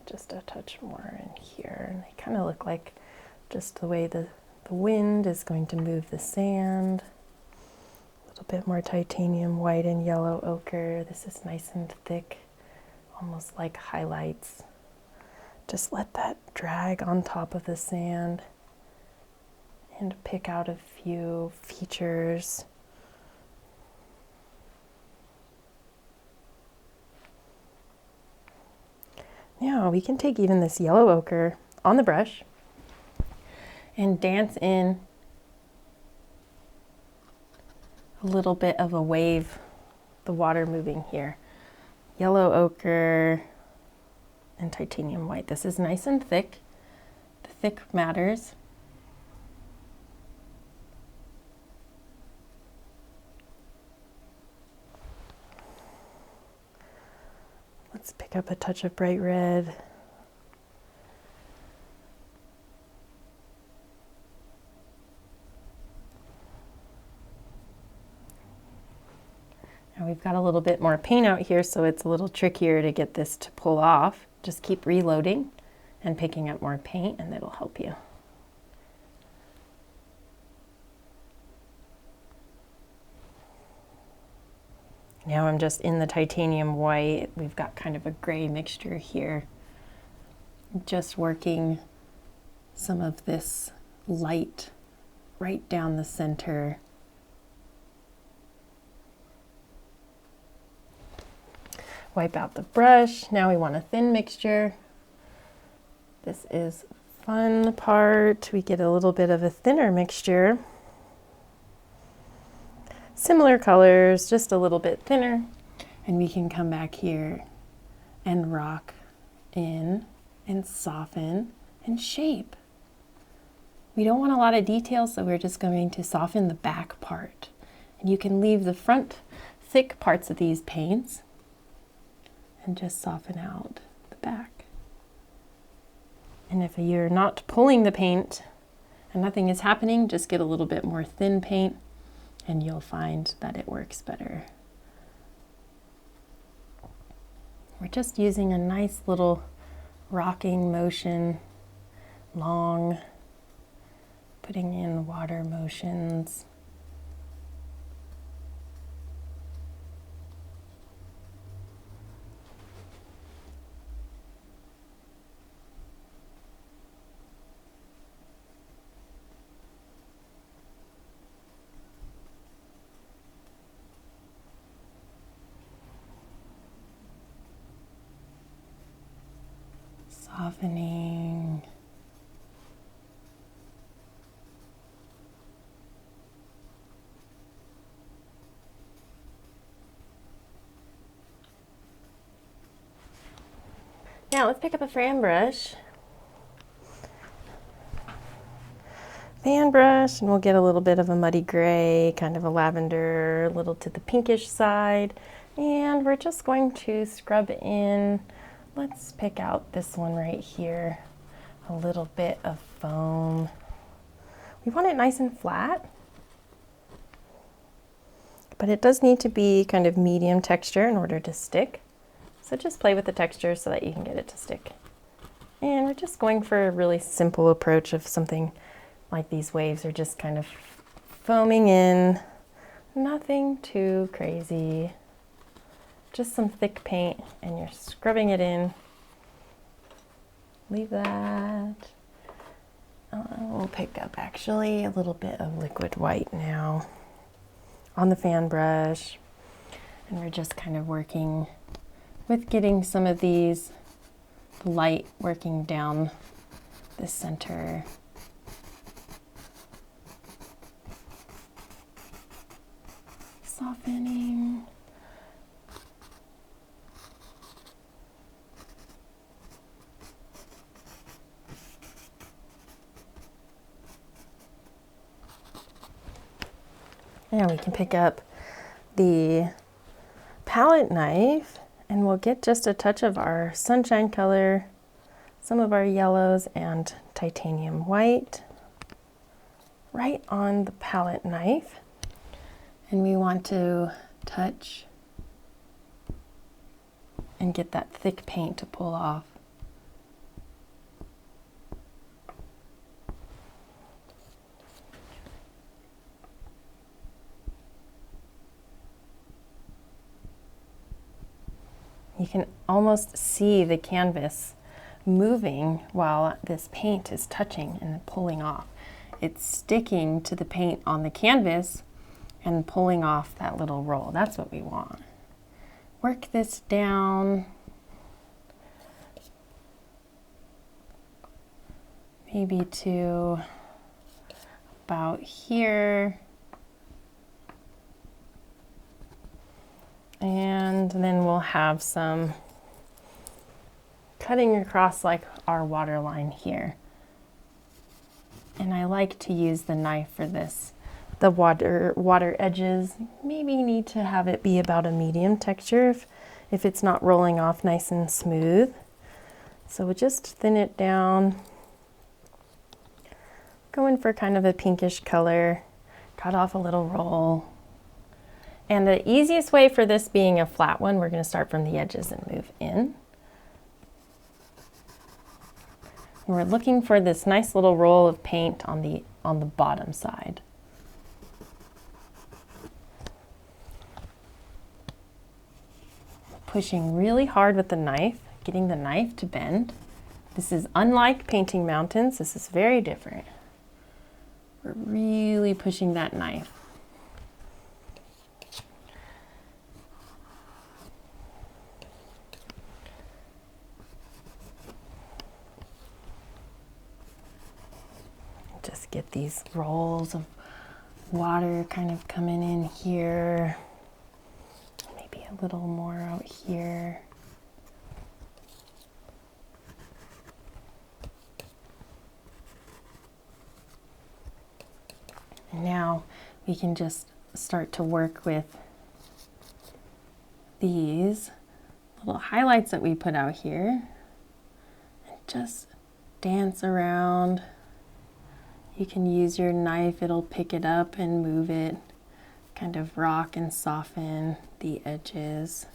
Speaker 1: Just a touch more in here, and they kind of look like just the way the wind is going to move the sand. A little bit more titanium white and yellow ochre. This is nice and thick, almost like highlights. Just let that drag on top of the sand and pick out a few features. Now we can take even this yellow ochre on the brush and dance in a little bit of a wave, the water moving here. Yellow ochre and titanium white. This is nice and thick. The thick matters. Let's pick up a touch of bright red. Now we've got a little bit more paint out here, so it's a little trickier to get this to pull off. Just keep reloading and picking up more paint, and it'll help you. Now I'm just in the titanium white. We've got kind of a gray mixture here. Just working some of this light right down the center. Wipe out the brush. Now we want a thin mixture. This is fun part. We get a little bit of a thinner mixture. Similar colors, just a little bit thinner, and we can come back here and rock in and soften and shape. We don't want a lot of detail, so we're just going to soften the back part. And you can leave the front thick parts of these paints and just soften out the back. And if you're not pulling the paint and nothing is happening, just get a little bit more thin paint, and you'll find that it works better. We're just using a nice little rocking motion, long, putting in water motions. Softening. Now let's pick up a fan brush. Fan brush, and we'll get a little bit of a muddy gray, kind of a lavender, a little to the pinkish side. And we're just going to scrub in. Let's pick out this one right here, a little bit of foam. We want it nice and flat, but it does need to be kind of medium texture in order to stick. So just play with the texture so that you can get it to stick. And we're just going for a really simple approach of something like these waves are just kind of foaming in, nothing too crazy. Just some thick paint, and you're scrubbing it in. Leave that. We'll pick up actually a little bit of liquid white now on the fan brush. And we're just kind of working with getting some of these light working down the center. Softening. And we can pick up the palette knife and we'll get just a touch of our sunshine color, some of our yellows and titanium white right on the palette knife. And we want to touch and get that thick paint to pull off. You can almost see the canvas moving while this paint is touching and pulling off. It's sticking to the paint on the canvas and pulling off that little roll. That's what we want. Work this down. Maybe to about here. And then we'll have some cutting across like our water line here. And I like to use the knife for this. The water edges, maybe need to have it be about a medium texture if it's not rolling off nice and smooth. So we'll just thin it down. Going for kind of a pinkish color, cut off a little roll. And the easiest way for this being a flat one, we're going to start from the edges and move in. And we're looking for this nice little roll of paint on the bottom side. Pushing really hard with the knife, getting the knife to bend. This is unlike painting mountains. This is very different. We're really pushing that knife. Just get these rolls of water kind of coming in here. Maybe a little more out here. And now we can just start to work with these little highlights that we put out here and just dance around. You can use your knife, it'll pick it up and move it, kind of rock and soften the edges.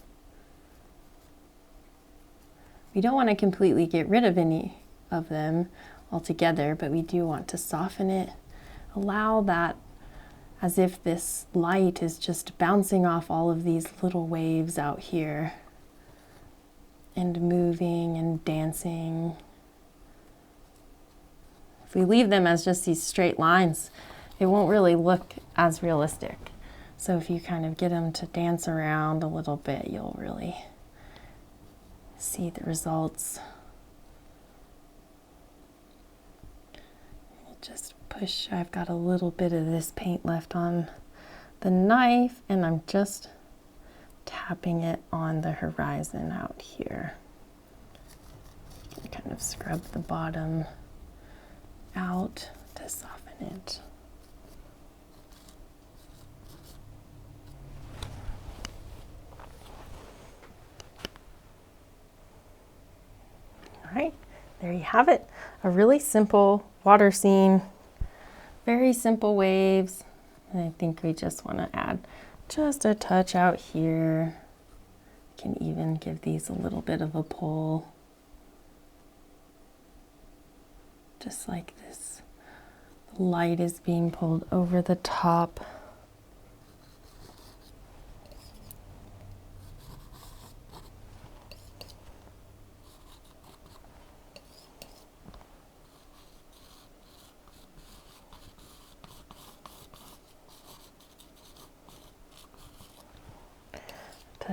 Speaker 1: We don't want to completely get rid of any of them altogether, but we do want to soften it. Allow that as if this light is just bouncing off all of these little waves out here and moving and dancing. If we leave them as just these straight lines, it won't really look as realistic. So if you kind of get them to dance around a little bit, you'll really see the results. We'll just push. I've got a little bit of this paint left on the knife, and I'm just tapping it on the horizon out here. Kind of scrub the bottom out to soften it. All right, there you have it. A really simple water scene, very simple waves. And I think we just want to add just a touch out here. Can even give these a little bit of a pull. Just like this light is being pulled over the top.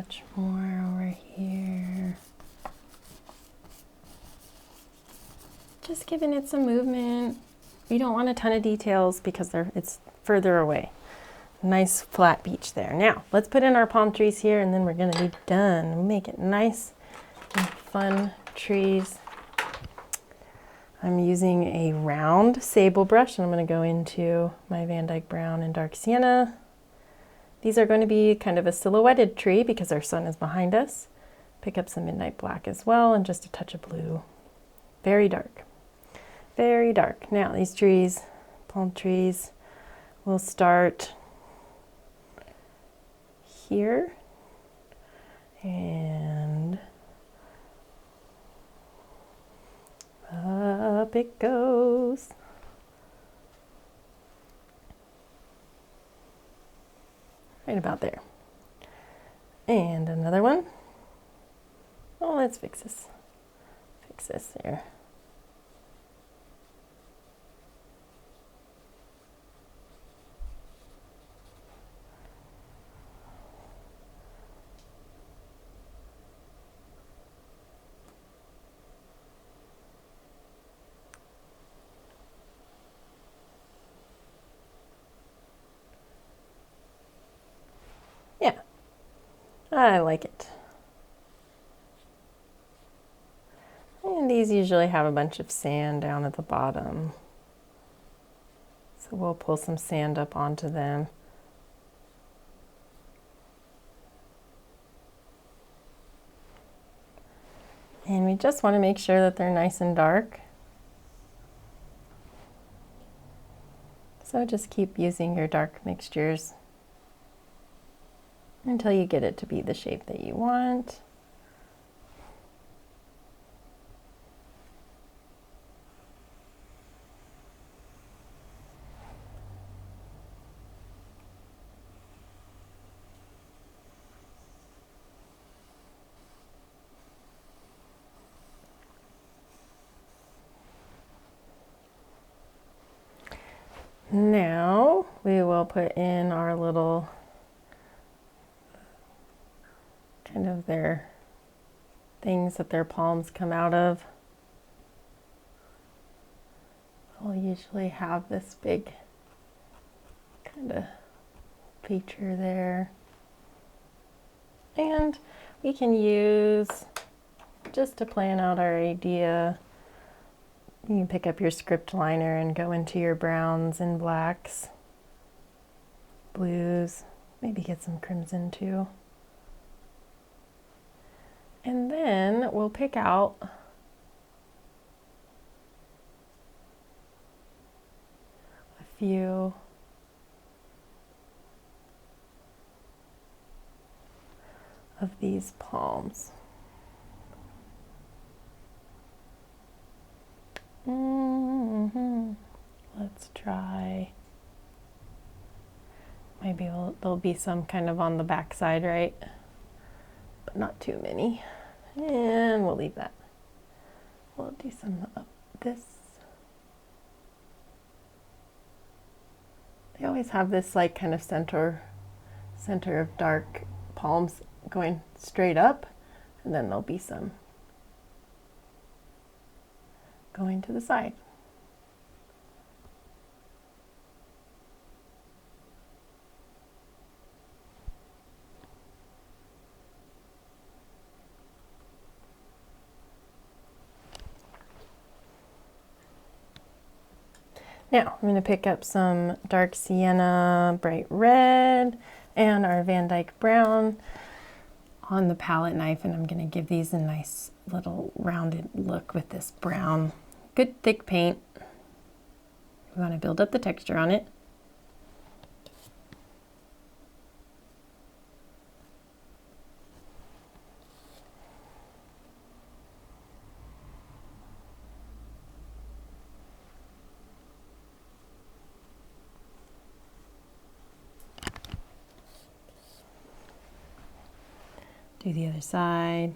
Speaker 1: touch more over here. Just giving it some movement. We don't want a ton of details because it's further away. Nice flat beach there. Now, let's put in our palm trees here and then we're gonna be done. We'll make it nice and fun trees. I'm using a round sable brush and I'm gonna go into my Van Dyke Brown and Dark Sienna. These are going to be kind of a silhouetted tree because our sun is behind us. Pick up some Midnight Black as well and just a touch of blue. Very dark, very dark. Now these trees, palm trees, will start here and up it goes. Right about there. And another one. Oh, let's fix this. Fix this there. Yeah, I like it. And these usually have a bunch of sand down at the bottom. So we'll pull some sand up onto them. And we just want to make sure that they're nice and dark. So just keep using your dark mixtures until you get it to be the shape that you want. Now we will put in our little kind of their things that their palms come out of. I'll usually have this big kind of feature there. And we can use, just to plan out our idea, you can pick up your script liner and go into your browns and blacks, blues, maybe get some crimson too. And then we'll pick out a few of these palms. Let's try, maybe there'll be some kind of on the back side, right? But not too many. And we'll leave that. We'll do some up this. They always have this like kind of center of dark palms going straight up, and then there'll be some going to the side. Now I'm going to pick up some dark sienna, bright red, and our Van Dyke brown on the palette knife, and I'm going to give these a nice little rounded look with this brown. Good thick paint. We want to build up the texture on it. Do the other side.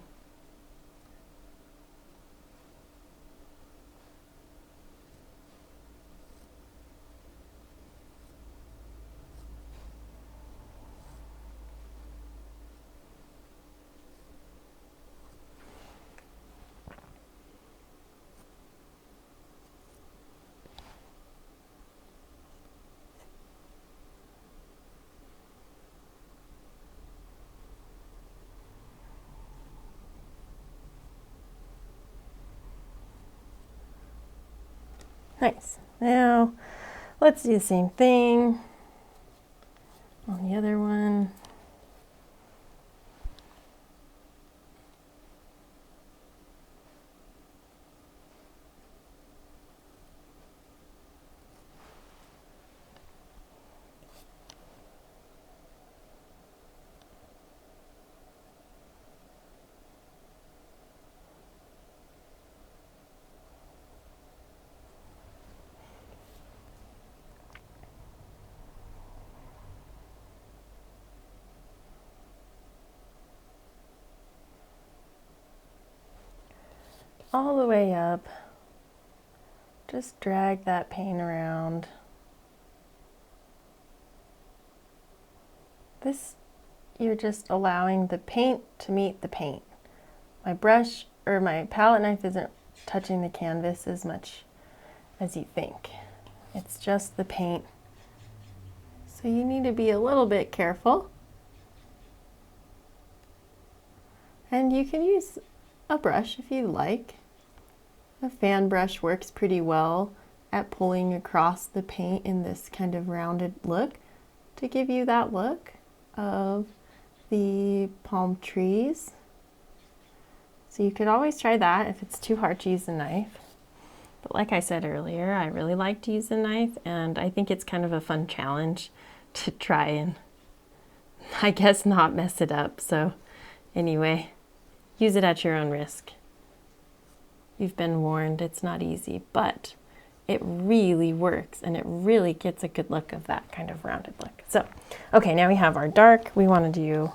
Speaker 1: Nice. Now let's do the same thing on the other one. All the way up. Just drag that paint around. This, you're just allowing the paint to meet the paint. My brush or my palette knife isn't touching the canvas as much as you think. It's just the paint. So you need to be a little bit careful. And you can use a brush if you like. A fan brush works pretty well at pulling across the paint in this kind of rounded look to give you that look of the palm trees. So you could always try that if it's too hard to use a knife. But like I said earlier, I really like to use a knife, and I think it's kind of a fun challenge to try and, I guess, not mess it up. So anyway, use it at your own risk. You've been warned, it's not easy, but it really works and it really gets a good look of that kind of rounded look. So, okay, now we have our dark. We want to do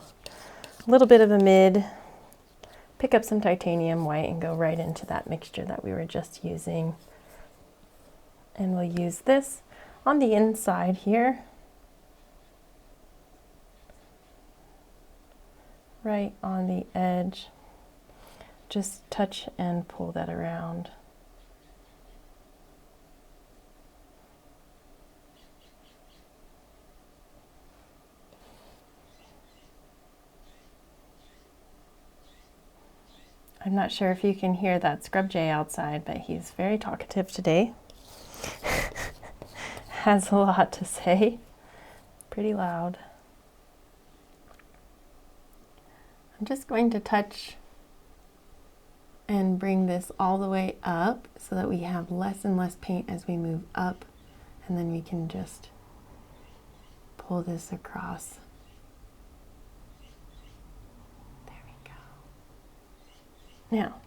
Speaker 1: a little bit of a mid, pick up some titanium white and go right into that mixture that we were just using. And we'll use this on the inside here, right on the edge. Just touch and pull that around. I'm not sure if you can hear that scrub jay outside, but he's very talkative today. Has a lot to say. Pretty loud. I'm just going to touch and bring this all the way up so that we have less and less paint as we move up, and then we can just pull this across. There we go. Now,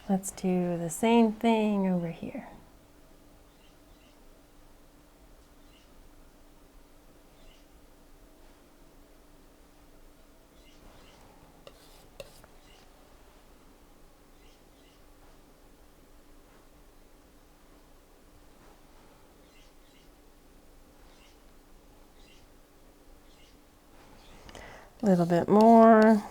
Speaker 1: let's do the same thing over here. A little bit more.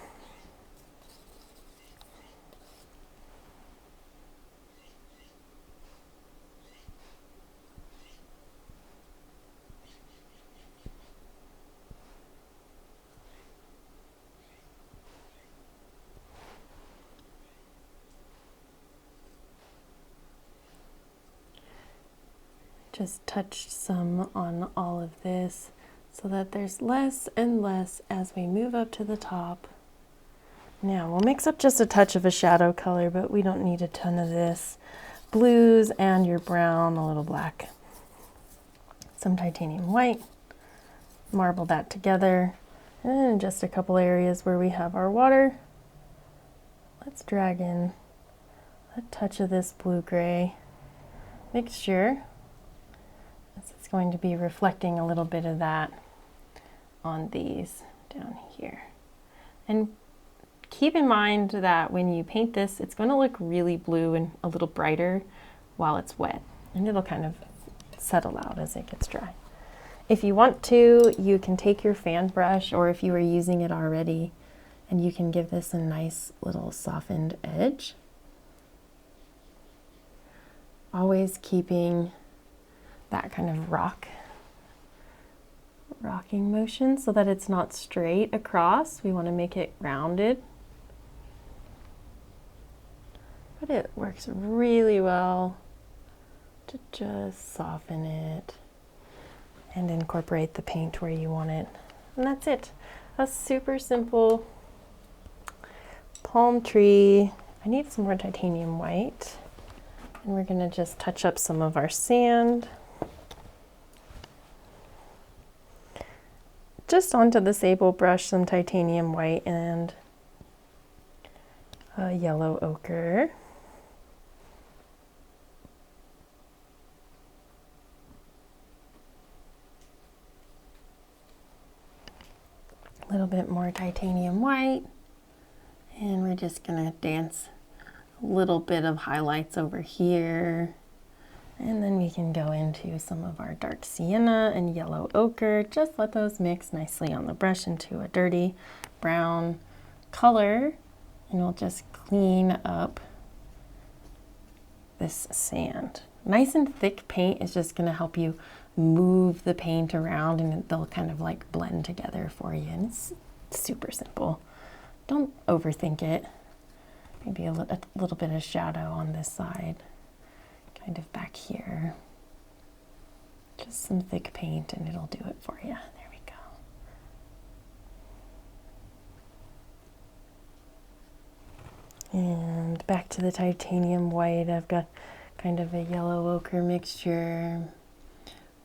Speaker 1: Just touched some on all of this so that there's less and less as we move up to the top. Now we'll mix up just a touch of a shadow color, but we don't need a ton of this. Blues and your brown, a little black. Some titanium white. Marble that together. And just a couple areas where we have our water. Let's drag in a touch of this blue-gray mixture. It's going to be reflecting a little bit of that on these down here. And keep in mind that when you paint this, it's going to look really blue and a little brighter while it's wet, and it'll kind of settle out as it gets dry. If you want to, you can take your fan brush, or if you were using it already, and you can give this a nice little softened edge. Always keeping that kind of rocking motion so that it's not straight across. We want to make it rounded. But it works really well to just soften it and incorporate the paint where you want it. And that's it. A super simple palm tree. I need some more titanium white. And we're gonna just touch up some of our sand. Just onto the sable brush, some titanium white and a yellow ochre. A little bit more titanium white, and we're just gonna dance a little bit of highlights over here, and then we can go into some of our dark sienna and yellow ochre. Just let those mix nicely on the brush into a dirty brown color, and we'll just clean up this sand. Nice and thick paint is just gonna help you move the paint around, and they'll kind of like blend together for you. And it's super simple. Don't overthink it. Maybe a little bit of shadow on this side, kind of back here. Just some thick paint and it'll do it for you. There we go. And back to the titanium white. I've got kind of a yellow ochre mixture.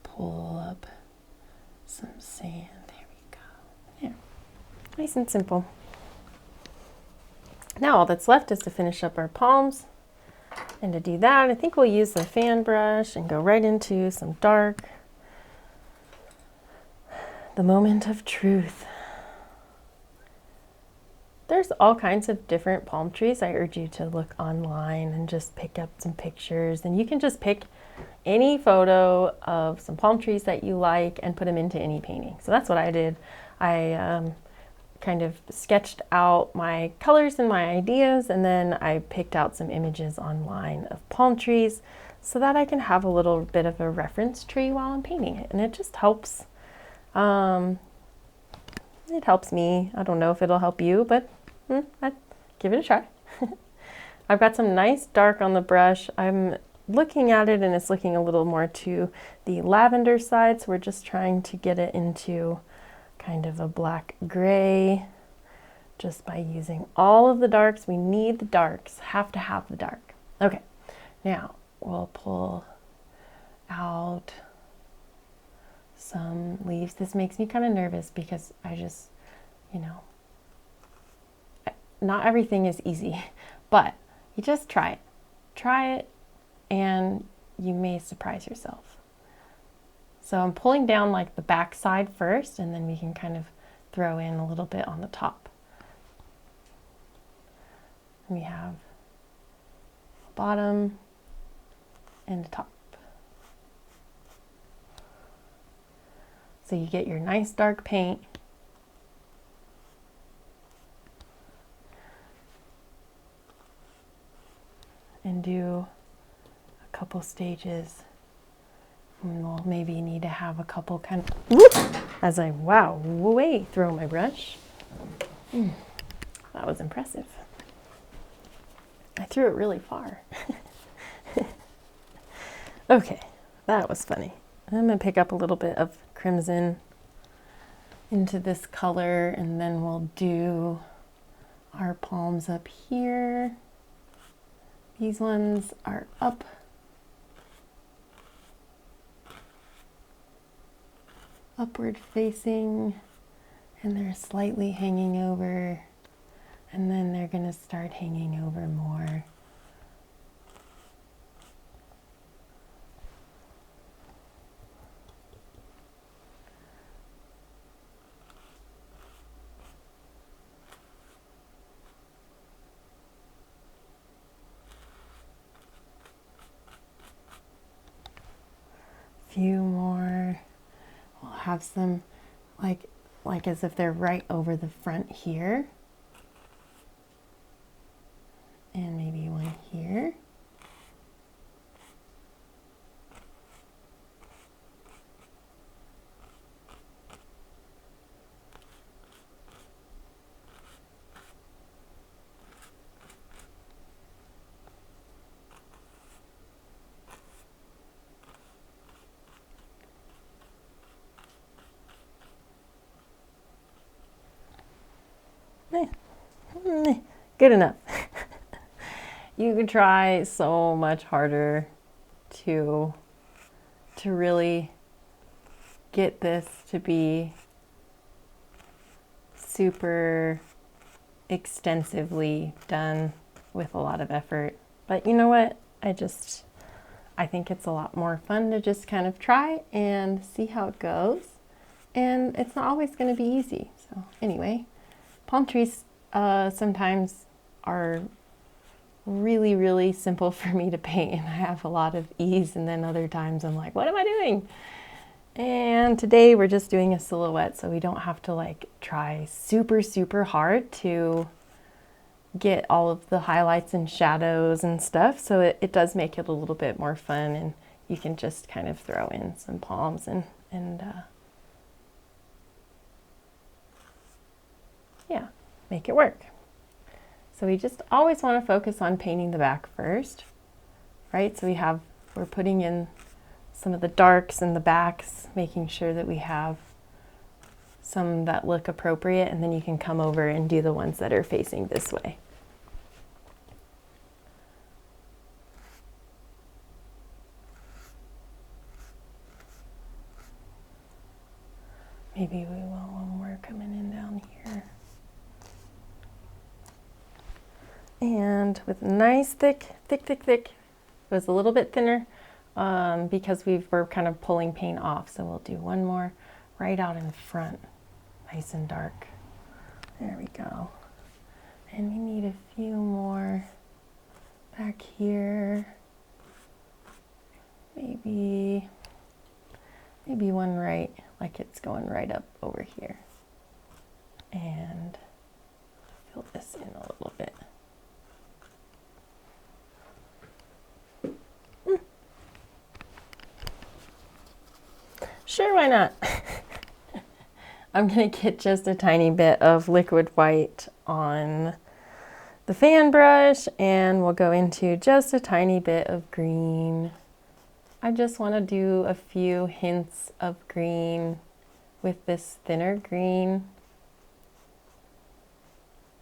Speaker 1: Pull up some sand. There we go. Yeah, nice and simple. Now all that's left is to finish up our palms. And to do that, I think we'll use the fan brush and go right into some dark. The moment of truth. There's all kinds of different palm trees. I urge you to look online and just pick up some pictures. And you can just pick any photo of some palm trees that you like and put them into any painting. So that's what I did. I kind of sketched out my colors and my ideas, and then I picked out some images online of palm trees so that I can have a little bit of a reference tree while I'm painting it. And it just helps. It helps me. I don't know if it'll help you, but I'd give it a try. I've got some nice dark on the brush. I'm looking at it and it's looking a little more to the lavender side, so we're just trying to get it into kind of a black gray just by using all of the darks. We need the darks, have to have the dark. Okay, now we'll pull out some leaves. This makes me kind of nervous because I just, not everything is easy, but you just try it. Try it and you may surprise yourself. So I'm pulling down like the back side first, and then we can kind of throw in a little bit on the top. We have a bottom and a top. So you get your nice dark paint. And do a couple stages. And we'll maybe need to have a couple kind of, whoop, as I, throw my brush. That was impressive. I threw it really far. Okay, that was funny. I'm gonna pick up a little bit of crimson into this color, and then we'll do our palms up here. These ones are upward facing, and they're slightly hanging over, and then they're going to start hanging over more. Few more. We'll have some like as if they're right over the front here, and maybe one here. Good enough. You can try so much harder to really get this to be super extensively done with a lot of effort. But you know what? I think it's a lot more fun to just kind of try and see how it goes. And it's not always going to be easy. So anyway, palm trees sometimes are really, really simple for me to paint, and I have a lot of ease, and then other times I'm like, what am I doing? And today we're just doing a silhouette, so we don't have to like try super, super hard to get all of the highlights and shadows and stuff. So it does make it a little bit more fun, and you can just kind of throw in some palms and yeah, make it work. So we just always want to focus on painting the back first, right? So we're putting in some of the darks in the backs, making sure that we have some that look appropriate, and then you can come over and do the ones that are facing this way. Maybe we want one more coming in down here. And with nice thick, it was a little bit thinner because we're kind of pulling paint off. So we'll do one more right out in front, nice and dark. There we go. And we need a few more back here. Maybe one right, like it's going right up over here. And fill this in a little bit. Sure, why not? I'm gonna get just a tiny bit of liquid white on the fan brush, and we'll go into just a tiny bit of green. I just want to do a few hints of green with this thinner green,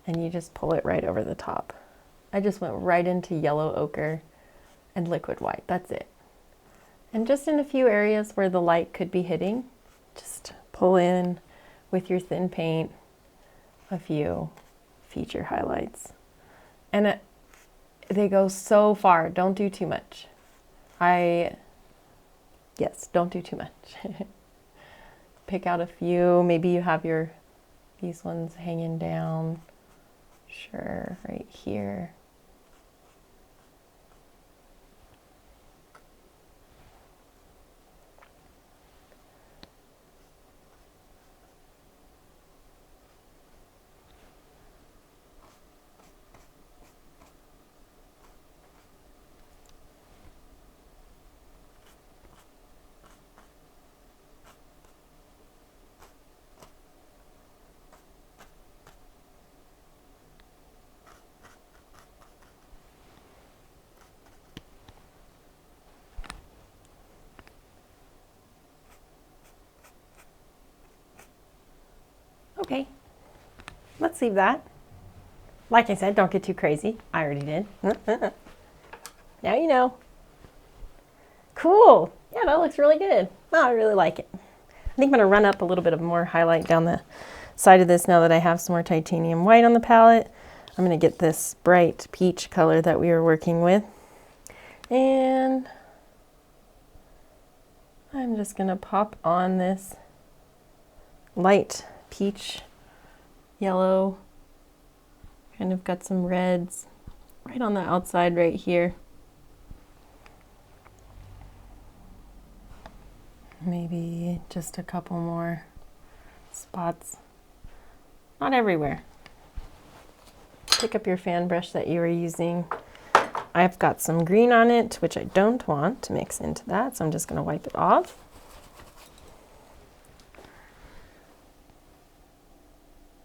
Speaker 1: and you just pull it right over the top. I just went right into yellow ochre and liquid white. That's it. And just in a few areas where the light could be hitting, just pull in with your thin paint a few feature highlights. And they go so far. Don't do too much. Yes, don't do too much. Pick out a few. Maybe you have these ones hanging down. Sure, right here. Okay, let's leave that. Like I said, don't get too crazy. I already did. Now you know. Cool. Yeah, that looks really good. Oh, I really like it. I think I'm gonna run up a little bit of more highlight down the side of this now that I have some more titanium white on the palette. I'm gonna get this bright peach color that we were working with. And I'm just gonna pop on this light peach yellow, kind of got some reds right on the outside right here. Maybe just a couple more spots, not everywhere. Pick up your fan brush that you were using. I've got some green on it, which I don't want to mix into that, so I'm just going to wipe it off.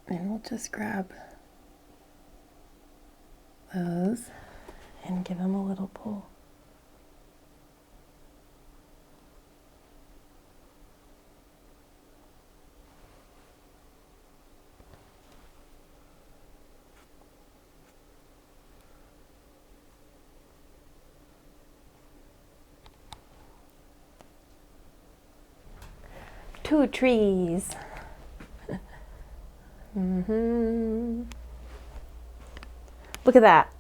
Speaker 1: And we'll just grab those and give them a little pull. 2 trees. Look at that.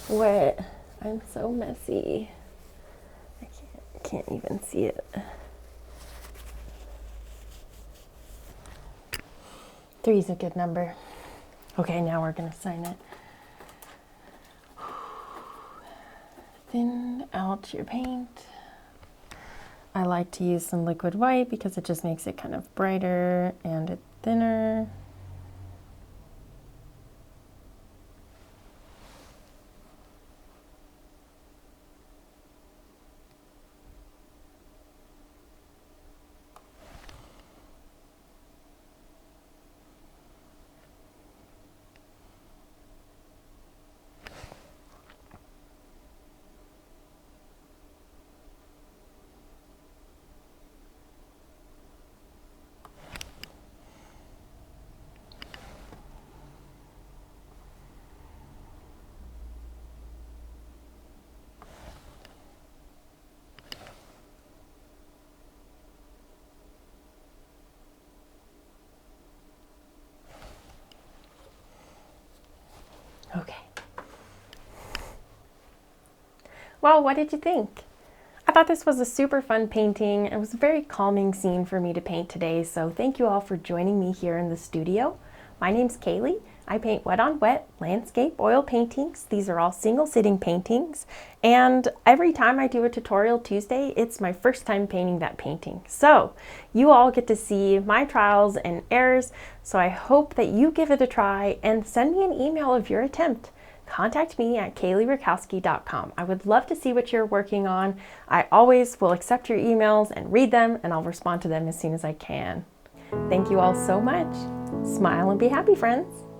Speaker 1: What? I'm so messy. I can't even see it. 3 is a good number. Okay, now we're gonna sign it. Thin out your paint. I like to use some liquid white because it just makes it kind of brighter and thinner. Okay. Well, what did you think? I thought this was a super fun painting. It was a very calming scene for me to paint today, so thank you all for joining me here in the studio. My name's Kaylee. I paint wet on wet landscape oil paintings. These are all single sitting paintings, and every time I do a Tutorial Tuesday, it's my first time painting that painting. So you all get to see my trials and errors, so I hope that you give it a try and send me an email of your attempt. Contact me at KayleeRakowski.com. I would love to see what you're working on. I always will accept your emails and read them, and I'll respond to them as soon as I can. Thank you all so much. Smile and be happy, friends.